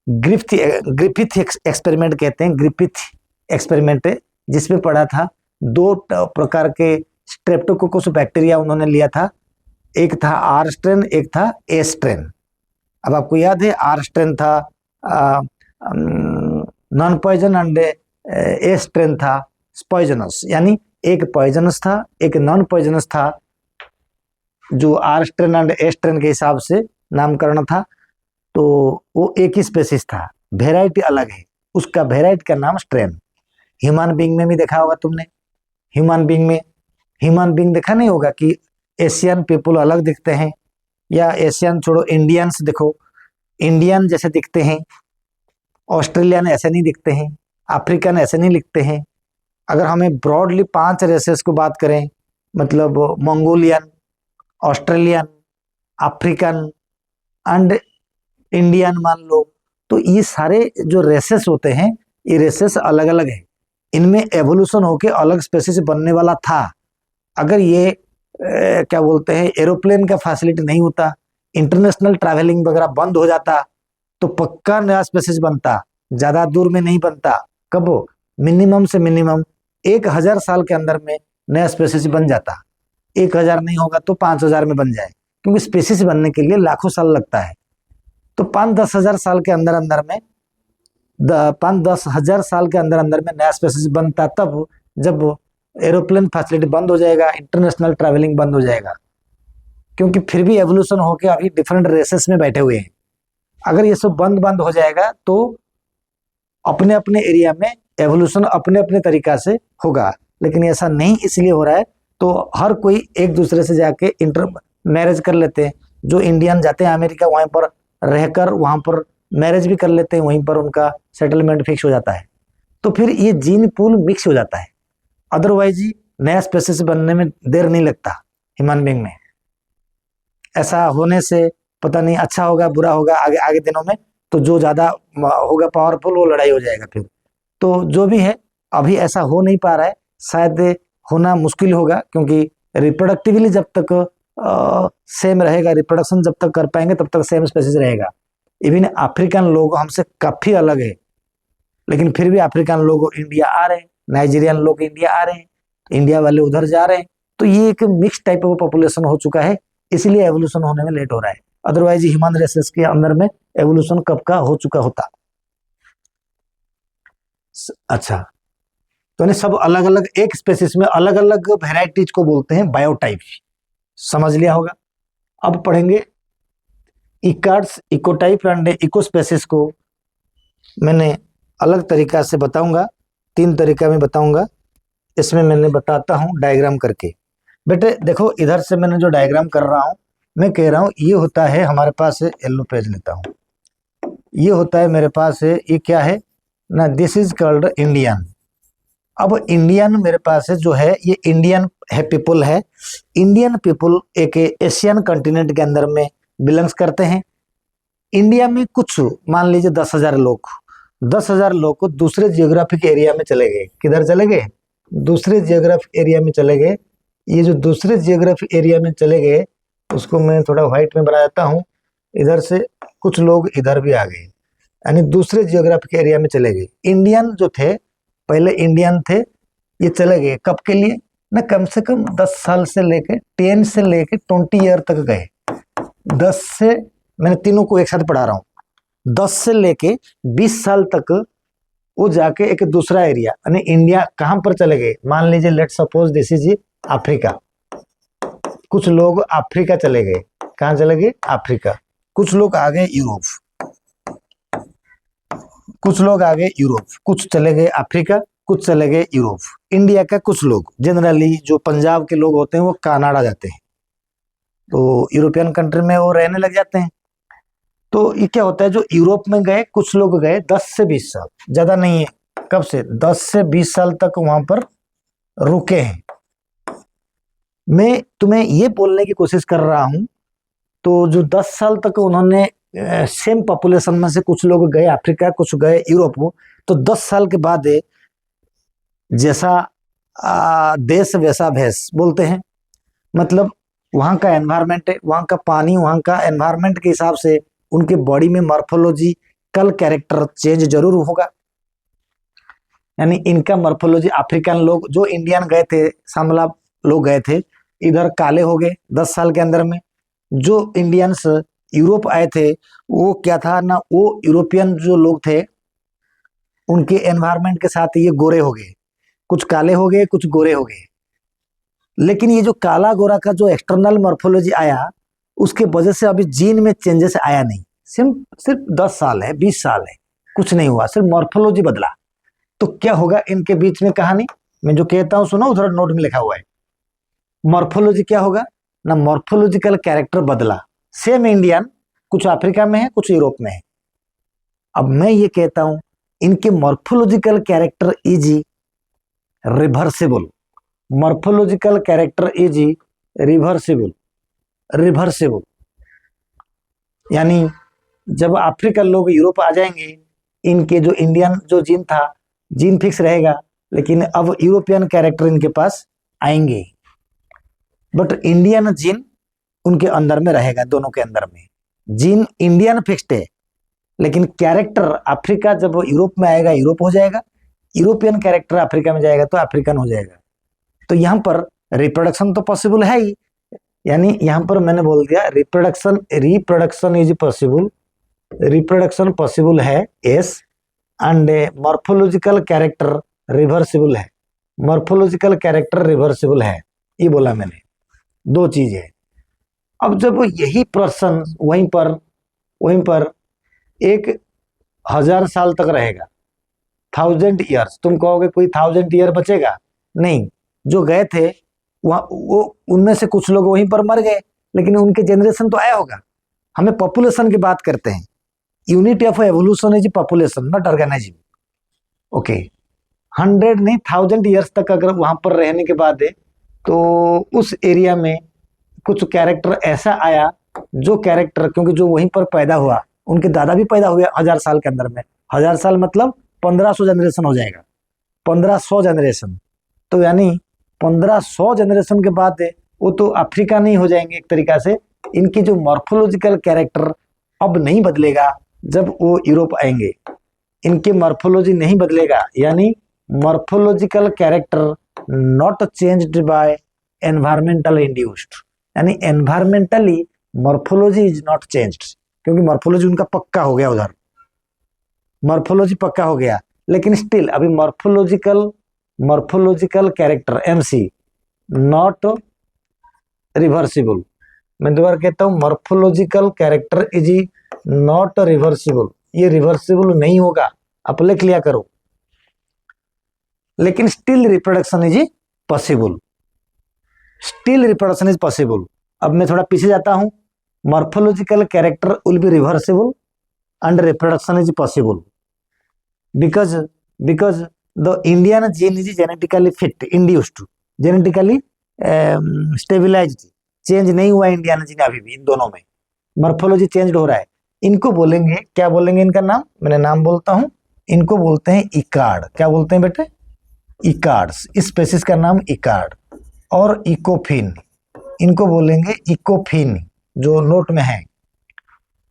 ग्रिफिथ एक्सपेरिमेंट कहते हैं, ग्रिफिथ एक्सपेरिमेंट, जिसमें पढ़ा था 2 प्रकार के स्ट्रेप्टोकोकस बैक्टीरिया उन्होंने लिया था। एक था आर स्ट्रेन, एक था ए स्ट्रेन। अब आपको याद है आर स्ट्रेन था non poison and A strain था पॉइजनस, यानी एक पॉइजनस था एक नॉन पॉइजनस था। जो R strain and A strain के हिसाब से नामकरण था, तो वो एक ही स्पेसीज था, वेराइटी अलग है, उसका वेराइटी का नाम स्ट्रेन। ह्यूमन बीइंग में भी देखा होगा तुमने, ह्यूमन बीइंग देखा नहीं होगा कि एशियन पीपल अलग दिखते हैं, या एशियन छोड़ो इंडियंस देखो, इंडियन जैसे दिखते हैं, ऑस्ट्रेलियन ऐसे नहीं दिखते हैं, अफ्रीकन ऐसे नहीं दिखते हैं। अगर हमें ब्रॉडली 5 रेसेस को बात करें, मतलब Mongolian, Australian, African and Indian मान लो, तो ये सारे जो रेसेस होते हैं ये रेसेस अलग अलग है। इनमें एवोल्यूशन होके अलग स्पेसीज बनने वाला था। अगर ये क्या बोलते हैं एरोप्लेन का फैसिलिटी नहीं होता, इंटरनेशनल ट्रैवलिंग वगैरह बंद हो जाता, तो पक्का नया स्पेसीज बनता, ज्यादा दूर में नहीं बनता। कब? मिनिमम से मिनिमम 1000 साल के अंदर में नया स्पेसीज बन जाता। 1000 नहीं होगा तो 5000 में बन जाए, क्योंकि स्पेसीज बनने के लिए लाखों साल लगता है। तो 5-10 हजार साल के अंदर अंदर में 5-10 हजार साल के अंदर अंदर में नया स्पेसीज बनता, तब जब एरोप्लेन फैसिलिटी बंद हो जाएगा, इंटरनेशनल ट्रैवलिंग बंद हो जाएगा, क्योंकि फिर भी एवोल्यूशन होके अभी डिफरेंट रेसेस में बैठे हुए हैं। अगर ये सब बंद बंद हो जाएगा तो अपने अपने एरिया में एवोल्यूशन अपने अपने तरीका से होगा, लेकिन ऐसा नहीं इसलिए हो रहा है तो हर कोई एक दूसरे से जाके इंटर मैरिज कर लेते हैं। जो इंडियन जाते हैं अमेरिका, वहीं पर रहकर वहां पर मैरिज भी कर लेते हैं, वहीं पर उनका सेटलमेंट फिक्स हो जाता है, तो फिर ये जीन पूल मिक्स हो जाता है। अदरवाइज नया स्पेसीज बनने में देर नहीं लगता ह्यूमन बीइंग में। ऐसा होने से पता नहीं अच्छा होगा बुरा होगा आगे आगे दिनों में, तो जो ज्यादा होगा पावरफुल वो लड़ाई हो जाएगा फिर। तो जो भी है अभी ऐसा हो नहीं पा रहा है, शायद होना मुश्किल होगा, क्योंकि रिप्रोडक्टिवली जब तक सेम रहेगा, रिप्रोडक्शन जब तक कर पाएंगे तब तक सेम स्पेसीज रहेगा। इवन अफ्रीकन लोग हमसे काफी अलग है, लेकिन फिर भी अफ्रीकन लोग इंडिया आ रहे हैं, नाइजीरियन लोग इंडिया आ रहे हैं, इंडिया वाले उधर जा रहे हैं। तो ये एक मिक्स टाइप ऑफ पॉपुलेशन हो चुका है, इसलिए एवोल्यूशन होने में लेट हो रहा है। अदरवाइज ह्यूमन रेसेस के अंदर में एवोल्यूशन कब का हो चुका होता। अच्छा, तो इन्हें सब अलग अलग एक स्पेसिस में अलग अलग वेराइटीज को बोलते हैं बायोटाइप, समझ लिया होगा। अब पढ़ेंगे इकार्ड्स, इकोटाइप एंड इकोस्पेसिस को मैंने अलग तरीका से बताऊंगा, 3 तरीका में बताऊंगा। इसमें मैंने बताता हूं डायग्राम करके। बेटे देखो, इधर से मैंने जो डायग्राम कर रहा हूं, मैं कह रहा हूं ये होता है हमारे पास है, येलो पेज लेता हूं, ये होता है मेरे पास है, ये क्या है ना, दिस इज कॉल्ड इंडियन। अब इंडियन मेरे पास है जो है, ये इंडियन है पीपुल है। इंडियन पीपुल एक एशियन कॉन्टिनेंट के अंदर में बिलोंग्स करते हैं। इंडिया में कुछ मान लीजिए 10,000 लोग, 10,000 लोग दूसरे जियोग्राफिक एरिया में चले गए। किधर चले गए? दूसरे जियोग्राफिक एरिया में चले गए। ये जो दूसरे जियोग्राफिक एरिया में चले गए, उसको मैं थोड़ा व्हाइट में बना देता हूँ। इधर से कुछ लोग इधर भी आ गए, यानी दूसरे जियोग्राफिक एरिया में चले गए। इंडियन जो थे, पहले इंडियन थे, ये चले गए कब के लिए ना, कम से कम 10 साल से लेके 10 से लेके 20 ईयर तक गए। 10 से, मैंने तीनों को एक साथ पढ़ा रहा हूँ, 10 से लेके 20 साल तक वो जाके एक दूसरा एरिया, यानी इंडिया कहाँ पर चले गए, मान लीजिए let suppose this is Africa. कुछ लोग अफ्रीका चले गए, कहाँ चले गए? अफ्रीका। कुछ लोग आ गए यूरोप, कुछ लोग आ गए यूरोप, कुछ चले गए अफ्रीका, कुछ चले गए यूरोप। इंडिया का कुछ लोग, जनरली जो पंजाब के लोग होते हैं वो कनाडा जाते हैं, तो यूरोपियन कंट्री में वो रहने लग जाते हैं। तो ये क्या होता है, जो यूरोप में गए कुछ लोग गए 10 से 20 साल, ज्यादा नहीं है, कब से 10 से 20 साल तक वहां पर रुके हैं। मैं तुम्हें ये बोलने की कोशिश कर रहा हूं, तो जो 10 साल तक उन्होंने सेम पॉपुलेशन में से कुछ लोग गए अफ्रीका, कुछ गए यूरोप, तो 10 साल के बाद जैसा देश वैसा भेष बोलते हैं। मतलब वहाँ का एनवायरनमेंट, वहाँ का पानी, वहाँ का एनवायरनमेंट के हिसाब से उनके बॉडी में मॉर्फोलॉजी कल कैरेक्टर चेंज जरूर होगा। यानी इनका मॉर्फोलॉजी, अफ्रीकन लोग जो इंडियन गए थे, सांवला लोग गए थे, इधर काले हो गए 10 साल के अंदर में। जो इंडियंस यूरोप आए थे वो क्या था ना, वो यूरोपियन जो लोग थे उनके एनवायरनमेंट के साथ ये गोरे हो गए, कुछ काले हो गए कुछ गोरे हो गए। लेकिन ये जो काला गोरा का जो एक्सटर्नल मॉर्फोलॉजी आया, उसके वजह से अभी जीन में चेंजेस आया नहीं। सिर्फ 10 साल है, 20 साल है, कुछ नहीं हुआ, सिर्फ मॉर्फोलॉजी बदला। तो क्या होगा इनके बीच में कहानी, मैं जो कहता हूं सुनो, उधर नोट में लिखा हुआ है। मॉर्फोलॉजी क्या होगा ना, मॉर्फोलॉजिकल कैरेक्टर बदला। सेम इंडियन, कुछ अफ्रीका में है कुछ यूरोप में है। अब मैं ये कहता हूं इनके morphological character is reversible. Morphological character is reversible. Reversible यानी जब अफ्रीकन लोग यूरोप आ जाएंगे, इनके जो इंडियन जो जीन था, जीन फिक्स रहेगा, लेकिन अब यूरोपियन कैरेक्टर इनके पास आएंगे, बट इंडियन जीन उनके अंदर में रहेगा। दोनों के अंदर में जीन इंडियन फिक्स्ड है, लेकिन कैरेक्टर अफ्रीका जब यूरोप में आएगा यूरोप हो जाएगा, यूरोपियन कैरेक्टर अफ्रीका में जाएगा तो अफ्रीकन हो जाएगा। तो यहाँ पर रिप्रोडक्शन तो पॉसिबल है ही, यानी यहाँ पर मैंने बोल दिया reproduction is possible, reproduction possible है yes, and morphological character reversible है, मॉर्फोलॉजिकल कैरेक्टर रिवर्सिबल है, ये बोला मैंने, दो चीज है। अब जब यही पर्सन वहीं पर 1000 साल तक रहेगा, 1000 ईयर्स, तुम कहोगे कोई 1000 ईयर बचेगा? नहीं, जो गए थे वो उनमें से कुछ लोग वहीं पर मर गए, लेकिन उनके जनरेशन तो आया होगा। हमें पॉपुलेशन की बात करते हैं, unit of evolution is population not organism. Okay, 100 नहीं 1000 ईयर्स तक अगर वहां पर रहने के बाद है तो उस एरिया में कुछ कैरेक्टर ऐसा आया जो कैरेक्टर, क्योंकि जो वहीं पर पैदा हुआ उनके दादा भी पैदा हुए 1000 साल के अंदर में, 1000 साल मतलब 1500 जनरेशन हो जाएगा, 1500 जनरेशन, तो यानी 1500 जनरेशन के बाद वो तो अफ्रीका नहीं हो जाएंगे एक तरीका से। इनकी जो मॉर्फोलॉजिकल कैरेक्टर अब नहीं बदलेगा जब वो यूरोप आएंगे, इनके मॉर्फोलॉजी नहीं बदलेगा, यानी morphological character not changed by environmental induced, यानी environmentally morphology is not changed, क्योंकि मॉर्फोलॉजी उनका पक्का हो गया, उधर मॉर्फोलॉजी पक्का हो गया, लेकिन स्टिल अभी morphological character MC not reversible. मैं दोबारा कहता हूं, morphological character is not reversible, ये रिवर्सिबल नहीं होगा, आप लिख लिया करो, लेकिन still reproduction is possible, still reproduction is possible. अब मैं थोड़ा पीछे जाता हूं, morphological character will be reversible and reproduction is possible because the Indian gene is genetically fit, induced, genetically stabilized, change नहीं हुआ इंडियन जीन अभी भी, इन दोनों में मॉर्फोलॉजी चेंज हो रहा है। इनको बोलेंगे, क्या बोलेंगे इनका नाम, मैंने नाम बोलता हूं, इनको बोलते हैं इकार्ड। क्या बोलते हैं बेटे? इकार्ड्स, इस स्पेसिस का नाम इकार्ड। और इकोफिन, इनको बोलेंगे इकोफिन, जो नोट में है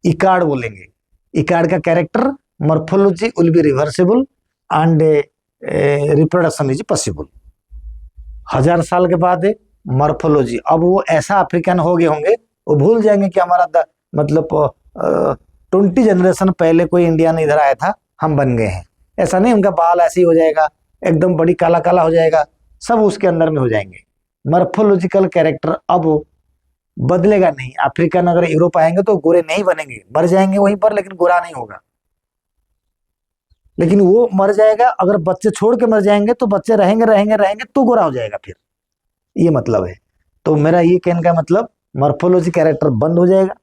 इकार्ड बोलेंगे। इकार्ड का character morphology will be reversible and reproduction is possible. 1000 साल के बाद मॉर्फोलॉजी, अब वो ऐसा अफ्रीकन हो गए होंगे, वो भूल जाएंगे कि हमारा मतलब 20 जनरेशन पहले कोई इंडियन इधर आया था, हम बन गए हैं। ऐसा नहीं, उनका बाल ऐसे ही हो जाएगा, एकदम बड़ी काला काला हो जाएगा, सब उसके अंदर में हो जाएंगे। मॉर्फोलॉजिकल कैरेक्टर अब बदलेगा नहीं। अफ्रीकन अगर यूरोप आएंगे तो गोरे नहीं बनेंगे, मर जाएंगे वहीं पर, लेकिन गोरा नहीं होगा। लेकिन वो मर जाएगा, अगर बच्चे छोड़ के मर जाएंगे तो बच्चे रहेंगे तो गोरा हो जाएगा फिर, ये मतलब है। तो मेरा ये कहने का मतलब, मॉर्फोलॉजी कैरेक्टर बंद हो जाएगा,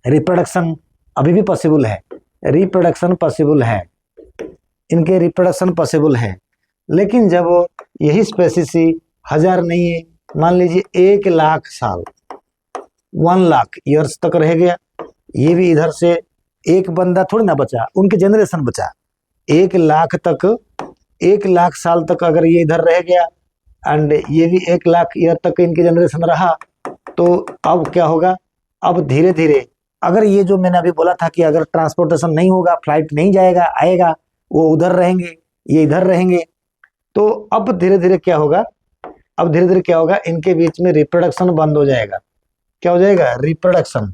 रिप्रोडक्शन अभी भी पॉसिबल है, रिप्रोडक्शन पॉसिबल है, इनके रिप्रोडक्शन पॉसिबल है। लेकिन जब यही स्पेसीज 1000 नहीं है, मान लीजिए 1 लाख साल, 1 लाख ईयर्स तक रह गया, ये भी इधर से एक बंदा थोड़ी ना बचा, उनके जनरेशन बचा। 1 लाख तक, 1 लाख साल तक अगर ये इधर रह गया एंड ये भी 1 लाख ईयर तक इनकी जनरेशन रहा, तो अब क्या होगा, अब धीरे धीरे, अगर ये जो मैंने अभी बोला था कि अगर ट्रांसपोर्टेशन नहीं होगा, फ्लाइट नहीं जाएगा आएगा, वो उधर रहेंगे ये इधर रहेंगे, तो अब धीरे धीरे क्या होगा, अब धीरे धीरे क्या होगा, इनके बीच में रिप्रोडक्शन बंद हो जाएगा। क्या हो जाएगा? रिप्रोडक्शन,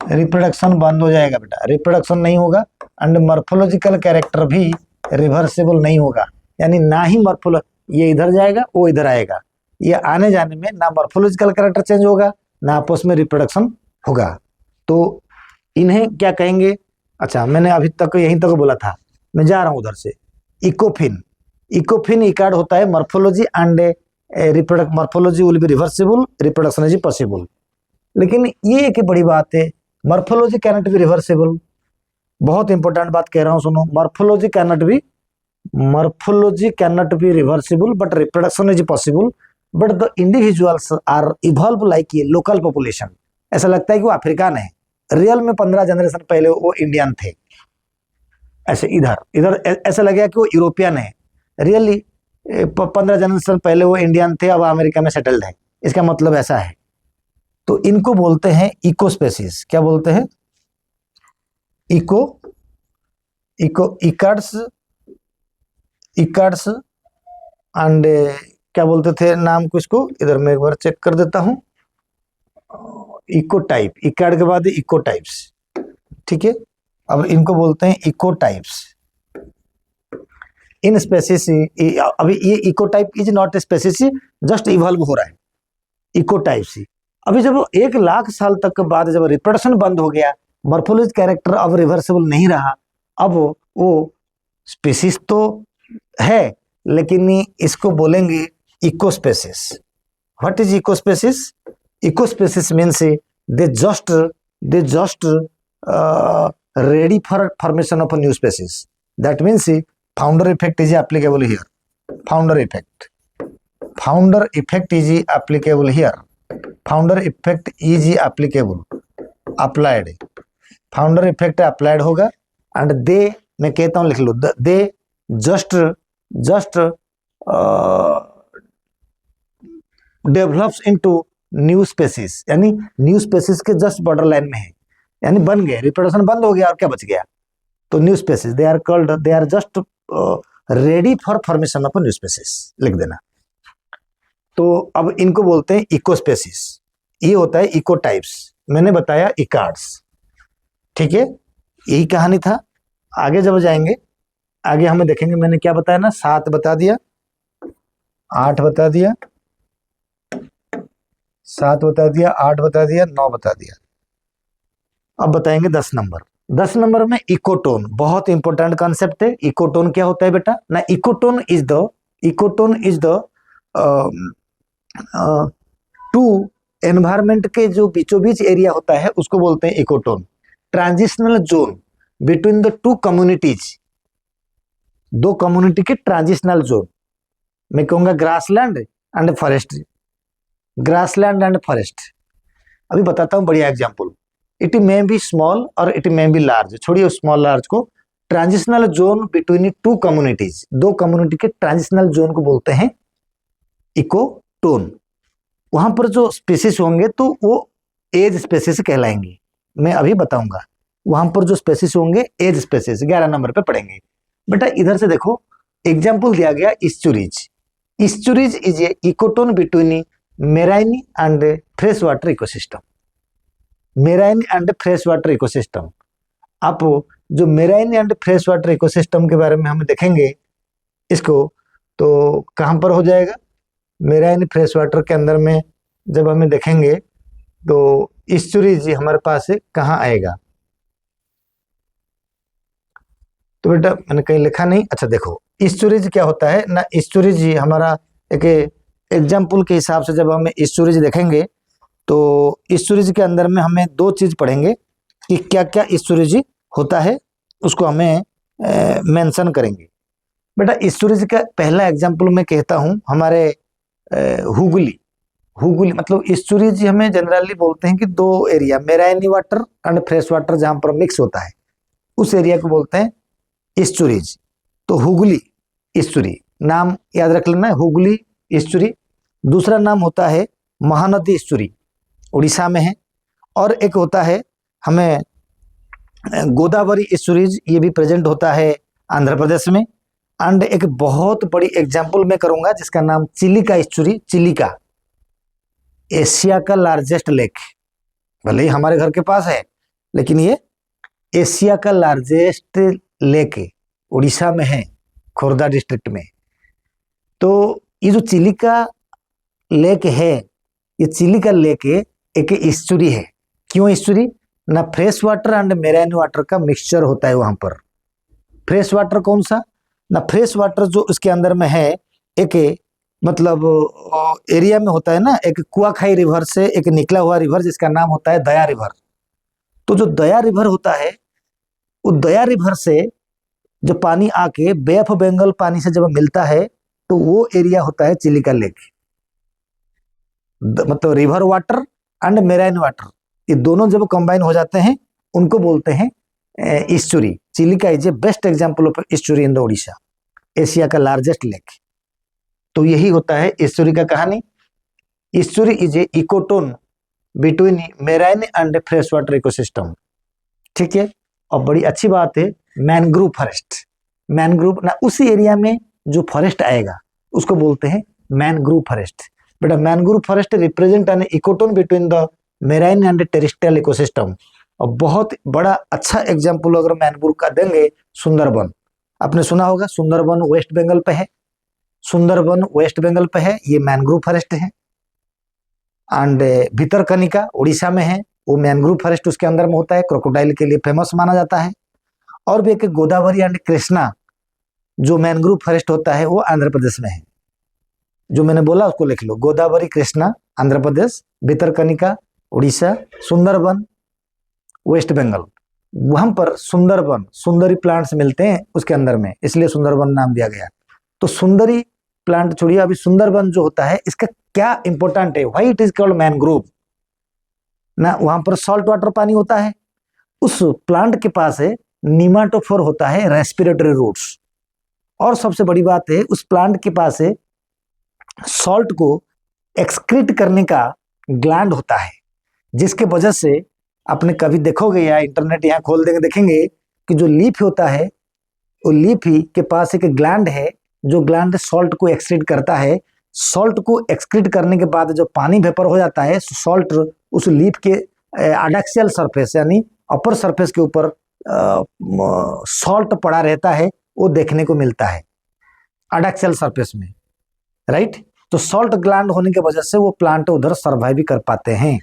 रिप्रोडक्शन बंद हो जाएगा बेटा, रिप्रोडक्शन नहीं होगा एंड मॉर्फोलॉजिकल कैरेक्टर भी रिवर्सिबल नहीं होगा, यानी ना ही ये इधर जाएगा वो इधर आएगा, ये आने जाने में ना मॉर्फोलॉजिकल कैरेक्टर चेंज होगा ना आपस में रिप्रोडक्शन होगा। तो इन्हें क्या कहेंगे? अच्छा, मैंने अभी तक यहीं तक बोला था, मैं जा रहा हूं उधर से। इकोफिन, इकोफिन इकार्ड होता है morphology and reproduct, morphology will be reversible, reproduction is possible. लेकिन ये एक बड़ी बात है, मॉर्फोलॉजी कैनॉट बी रिवर्सिबल। बहुत इंपॉर्टेंट बात कह रहा हूं, सुनो, morphology cannot be reversible but reproduction is possible, but the individuals are evolve like ये लोकल पॉपुलेशन। ऐसा लगता है कि वो अफ्रीकन है, रियल में 15 जनरेशन पहले वो इंडियन थे, ऐसे इधर इधर ऐसा लगेगा कि वो यूरोपियन है, रियली 15 जनरेशन पहले वो इंडियन थे, अब अमेरिका में सेटल्ड है, इसका मतलब ऐसा है। तो इनको बोलते हैं इकोस्पेसीज। क्या बोलते हैं? इको इको इकर्ड्स इकर्ड्स एंड क्या बोलते थे नाम को, इसको इधर मैं एक बार चेक कर देता हूं, इको टाइप, इकर्ड के बाद इको टाइप्स, ठीक है। अब इनको बोलते हैं इको टाइप्स इन स्पेसीज। अभी ये eco type is not species, just evolve हो रहा है इको टाइप से। अभी जब 1 लाख साल तक के बाद जब रिप्रोडक्शन बंद हो गया, मॉर्फोलॉजी कैरेक्टर अब रिवर्सिबल नहीं रहा, अब वो स्पीसीज तो है लेकिन इसको बोलेंगे eco species. What is eco species? Eco species means they just ready for formation of a new species. That means founder effect is applicable here. Founder effect is applicable here. Founder effect is applicable. Applied. Founder effect applied होगा and they, मैं कहता हूँ लिख लो, they just develops into new species, यानी new species के just border line में है, यानी बन गए, रिप्रोडक्शन बंद हो गया और क्या बच गया, तो new species. They are just ready for formation of new species, लिख देना। तो अब इनको बोलते हैं इको स्पेसीज, ये होता है इको टाइप्स। मैंने बताया इकार्ड्स, ठीक है, यही कहानी था। आगे जब जाएंगे, आगे हमें देखेंगे, मैंने क्या बताया ना, 7 बता दिया, 8 बता दिया, 7 बता दिया, 8 बता दिया, 9 बता दिया। अब बताएंगे 10 नंबर। 10 नंबर में इकोटोन, बहुत इंपॉर्टेंट कॉन्सेप्ट है। इकोटोन क्या होता है बेटा ना? Ecotone is the two environment के जो बीचों बीच एरिया होता है उसको बोलते हैं ecotone. Transitional zone between the two communities, दो कम्युनिटी के ट्रांजिशनल जोन, मैं कहूंगा grassland and forest, grassland and forest. अभी बताता हूं बढ़िया example. It may be small और इट मे बी लार्ज, छोड़िए स्मॉल लार्ज को। Transitional zone between two communities, दो कम्युनिटी के ट्रांजिशनल जोन को बोलते हैं इकोटोन। वहां पर जो स्पीसीज होंगे तो वो एज स्पीसीज कहलाएंगे, मैं अभी बताऊंगा। वहां पर जो स्पीसीज होंगे एज स्पीसीज 11 नंबर पे पढ़ेंगे। बेटा इधर से देखो, एग्जाम्पल दिया गया estuaries. Estuaries is a ecotone between marine and fresh water ecosystem. Marine and fresh water ecosystem, आप जो marine and fresh water ecosystem के बारे में हम देखेंगे इसको, तो कहां पर हो जाएगा? मेराइन फ्रेश वाटर के अंदर में जब हमें देखेंगे तो ईस्चुरीज हमारे पास कहाँ आएगा? तो बेटा मैंने कहीं लिखा नहीं, अच्छा देखो ईस्चुरीज क्या होता है ना। ईस्चुरीज हमारा एक एग्जाम्पल के हिसाब से जब हम ईस्चुरीज देखेंगे तो ईस्चुरीज के अंदर में हमें 2 चीज पढ़ेंगे कि क्या क्या ईस्चुरीज होता है, उसको हमें मेंशन करेंगे। बेटा ईस्चुरीज का पहला एग्जाम्पल मैं कहता हूं हमारे हुगली। हुगली मतलब ईस्चुरीज हमें जनरली बोलते हैं कि 2 area, marine water and fresh water जहां पर मिक्स होता है उस एरिया को बोलते हैं ईस्चुरीज। तो हुगली ईस्चुरी नाम याद रख लेना, हुगली ईस्चुरी। दूसरा नाम होता है महानदी ईस्चुरी, उड़ीसा में है। और एक होता है हमें गोदावरी ईस्चुरीज, ये भी प्रेजेंट होता है आंध्र प्रदेश में। एंड एक बहुत बड़ी एग्जाम्पल मैं करूंगा जिसका नाम चिलिका ईस्चुरी। चिलिका एशिया का लार्जेस्ट लेक, भले ही हमारे घर के पास है लेकिन ये एशिया का लार्जेस्ट लेक उड़ीसा में है, खोर्धा डिस्ट्रिक्ट में। तो ये जो चिलिका लेक है, ये चिलिका लेक एक ईस्चुरी है। क्यों ईस्चुरी? ना fresh water and marine water का मिक्सचर होता है वहां पर। फ्रेश वाटर कौन सा? ना फ्रेश वाटर जो इसके अंदर में है, एक मतलब एरिया में होता है ना, एक कुआखाई रिवर से एक निकला हुआ रिवर जिसका नाम होता है दया रिवर। तो जो दया रिवर होता है, वो दया रिवर से जो पानी आके बे ऑफ बंगाल पानी से जब मिलता है तो वो एरिया होता है चिलिका लेक। मतलब river water and marine water, ये दोनों जब कंबाइन हो जाते हैं उनको बोलते हैं estuary. Chilika is a best example of estuary in the Odisha, Asia का लार्जेस्ट लेक। तो यही होता है ईस्चुरी का कहानी। Estuary is a ecotone between marine and fresh water ecosystem, ठीक है। और बड़ी अच्छी बात है मैनग्रोव फॉरेस्ट। मैनग्रोव ना उस एरिया में जो फॉरेस्ट आएगा उसको बोलते हैं मैनग्रोव फॉरेस्ट। बेटा mangrove forest represent N ecotone between the marine and terrestrial ecosystem. और बहुत बड़ा अच्छा एग्जाम्पल अगर मैनग्रोव का देंगे सुंदरबन। आपने सुना होगा सुंदरबन वेस्ट बंगाल पे है, सुंदरबन वेस्ट बंगाल पे है, ये मैनग्रोव फॉरेस्ट है। एंड भितरकनिका उड़ीसा में है, वो मैनग्रोव फॉरेस्ट उसके अंदर में होता है, क्रोकोडाइल के लिए फेमस माना जाता है। और भी एक गोदावरी एंड कृष्णा जो मैनग्रोव फॉरेस्ट होता है वो आंध्र प्रदेश में है। जो मैंने बोला उसको लिख लो, गोदावरी कृष्णा आंध्र प्रदेश, भितरकनिका उड़ीसा, सुंदरबन वेस्ट बंगाल। वहां पर सुंदरबन सुंदरी प्लांट्स मिलते हैं उसके अंदर में, इसलिए सुंदरबन नाम दिया गया। तो सुंदरी प्लांट छोड़िए, अभी सुंदरबन जो होता है इसका क्या इंपॉर्टेंट है, why it is called mangrove ना। वहां पर सॉल्ट वाटर पानी होता है, उस प्लांट के पास है निमाटोफोर होता है, रेस्पिरेटरी रूट्स। और सबसे बड़ी बात है उस प्लांट के पास है सॉल्ट को एक्सक्रीट करने का ग्लैंड होता है, जिसके वजह से आपने कभी देखोगे या इंटरनेट यहाँ खोल देंगे देखेंगे कि जो लीफ होता है वो लीफ ही के पास एक ग्लैंड है, जो ग्लैंड सॉल्ट को एक्सक्रीट करता है। सॉल्ट को एक्सक्रीट करने के बाद जो पानी वेपर हो जाता है, सॉल्ट उस लीफ के एडैक्सियल सरफेस यानी अपर सरफेस के ऊपर सॉल्ट पड़ा रहता है, वो देखने को मिलता है एडैक्सियल सरफेस में, राइट। तो सॉल्ट ग्लैंड होने की वजह से वो प्लांट उधर सर्वाइव भी कर पाते हैं,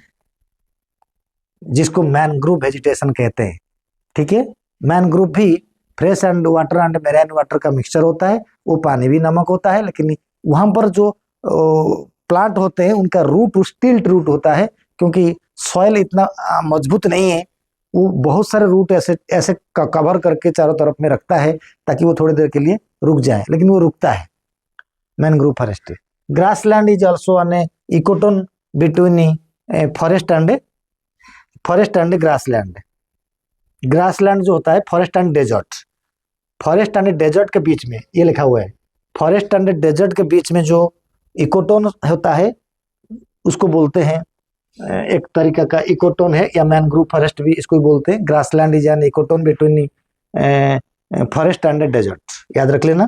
जिसको मैनग्रोव वेजिटेशन कहते हैं। ठीक है, मैनग्रोव भी fresh and water and marine water का मिक्सचर होता है, वो पानी भी नमक होता है, लेकिन वहां पर जो प्लांट होते हैं उनका रूट स्टिल्ट रूट होता है, क्योंकि सॉइल इतना मजबूत नहीं है, वो बहुत सारे रूट ऐसे ऐसे कवर करके चारों तरफ में रखता है ताकि वो थोड़ी देर के लिए रुक जाए, लेकिन वो रुकता है। Mangrove forest grassland is also an ecotone between forest and grassland. Grassland जो होता है forest and desert, forest and desert के बीच में ये लिखा हुआ है, फॉरेस्ट एंड डेजर्ट के बीच में जो इकोटोन होता है उसको बोलते हैं, एक तरीका का इकोटोन है, या मैनग्रोव फॉरेस्ट भी इसको बोलते हैं। Grassland is an ecotone between forest and desert, याद रख लेना,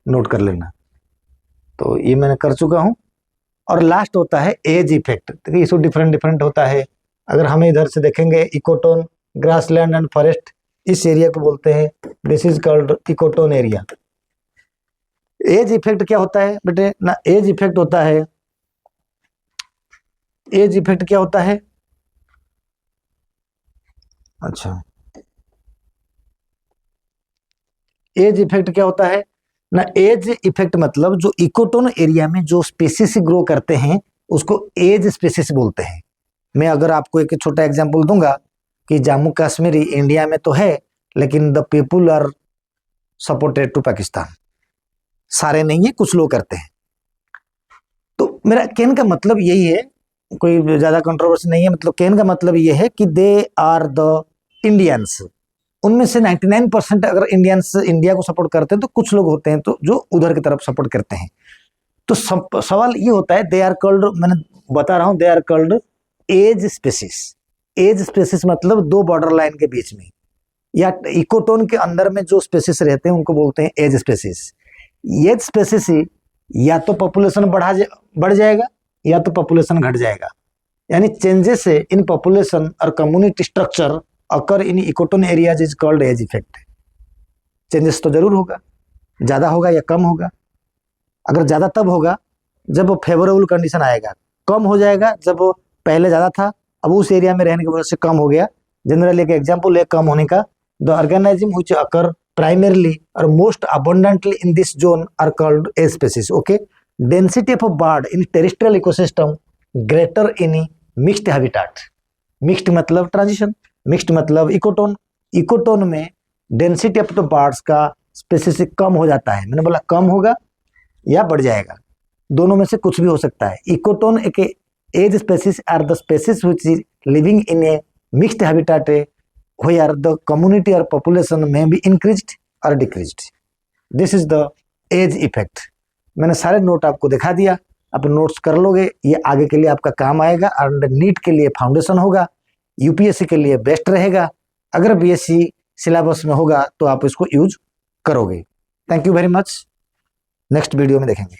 नोट कर लेना। तो ये मैंने कर चुका हूं। और लास्ट होता है एज इफेक्ट। देखिए इसको डिफरेंट डिफरेंट होता है। अगर हमें इधर से देखेंगे इकोटोन ग्रासलैंड एंड फॉरेस्ट, इस एरिया को बोलते हैं this is called ecotone area. Edge effect क्या होता है बेटे ना, एज इफेक्ट होता है, एज इफेक्ट क्या होता है, अच्छा एज इफेक्ट क्या होता है ना, एज इफेक्ट मतलब जो इकोटोन एरिया में जो स्पीसीज ग्रो करते हैं उसको एज स्पीसीज बोलते हैं। मैं अगर आपको एक छोटा एग्जांपल दूंगा कि जम्मू कश्मीरी इंडिया में तो है, लेकिन the people are supported to Pakistan, सारे नहीं है, कुछ लोग करते हैं। तो मेरा कहने का मतलब यही है, कोई ज्यादा कंट्रोवर्सी नहीं है, मतलब कहने का मतलब ये है कि दे आर द इंडियंस। उनमें से 99% अगर इंडियंस इंडिया को सपोर्ट करते हैं तो कुछ लोग होते हैं तो जो उधर की तरफ सपोर्ट करते हैं। तो सवाल ये होता है, दे आर कॉल्ड, मैंने बता रहा हूं, they are called edge species. Edge species मतलब दो बॉर्डर लाइन के बीच में या इकोटोन के अंदर में जो स्पेसिस रहते हैं उनको बोलते हैं एज स्पेसिस। एज स्पेसिस ही या तो पॉपुलेशन बढ़ जाएगा या तो पॉपुलेशन घट जाएगा, यानी चेंजेस इन पॉपुलेशन और community structure occur in ecotone areas is called edge effect. Changes तो जरूर होगा, ज्यादा होगा या कम होगा। अगर ज्यादा तब होगा जब फेवरेबल कंडीशन आएगा, कम हो जाएगा जब पहले ज्यादा था अब उस एरिया में रहने की वजह से कम हो गया। जनरली एक एग्जांपल है कम होने का, the organism which occur primarily और most abundantly in this zone are called edge species. Okay, density of bird in terrestrial ecosystem greater in mixed habitat. Mixed मतलब ट्रांजिशन, मिक्स्ड मतलब इकोटोन। इकोटोन में density of the birds का species कम हो जाता है, मैंने बोला कम होगा या बढ़ जाएगा, दोनों में से कुछ भी हो सकता है। इकोटोन एक edge species are the species which is living in a mixed habitat where the community or population may be increased or decreased. This is the age effect. मैंने सारे नोट आपको दिखा दिया, आप नोट्स कर लोगे, ये आगे के लिए आपका काम आएगा और नीट के लिए फाउंडेशन होगा, यूपीएससी के लिए बेस्ट रहेगा। अगर बीएससी सिलेबस में होगा तो आप इसको यूज करोगे। Thank you very much, next video में देखेंगे।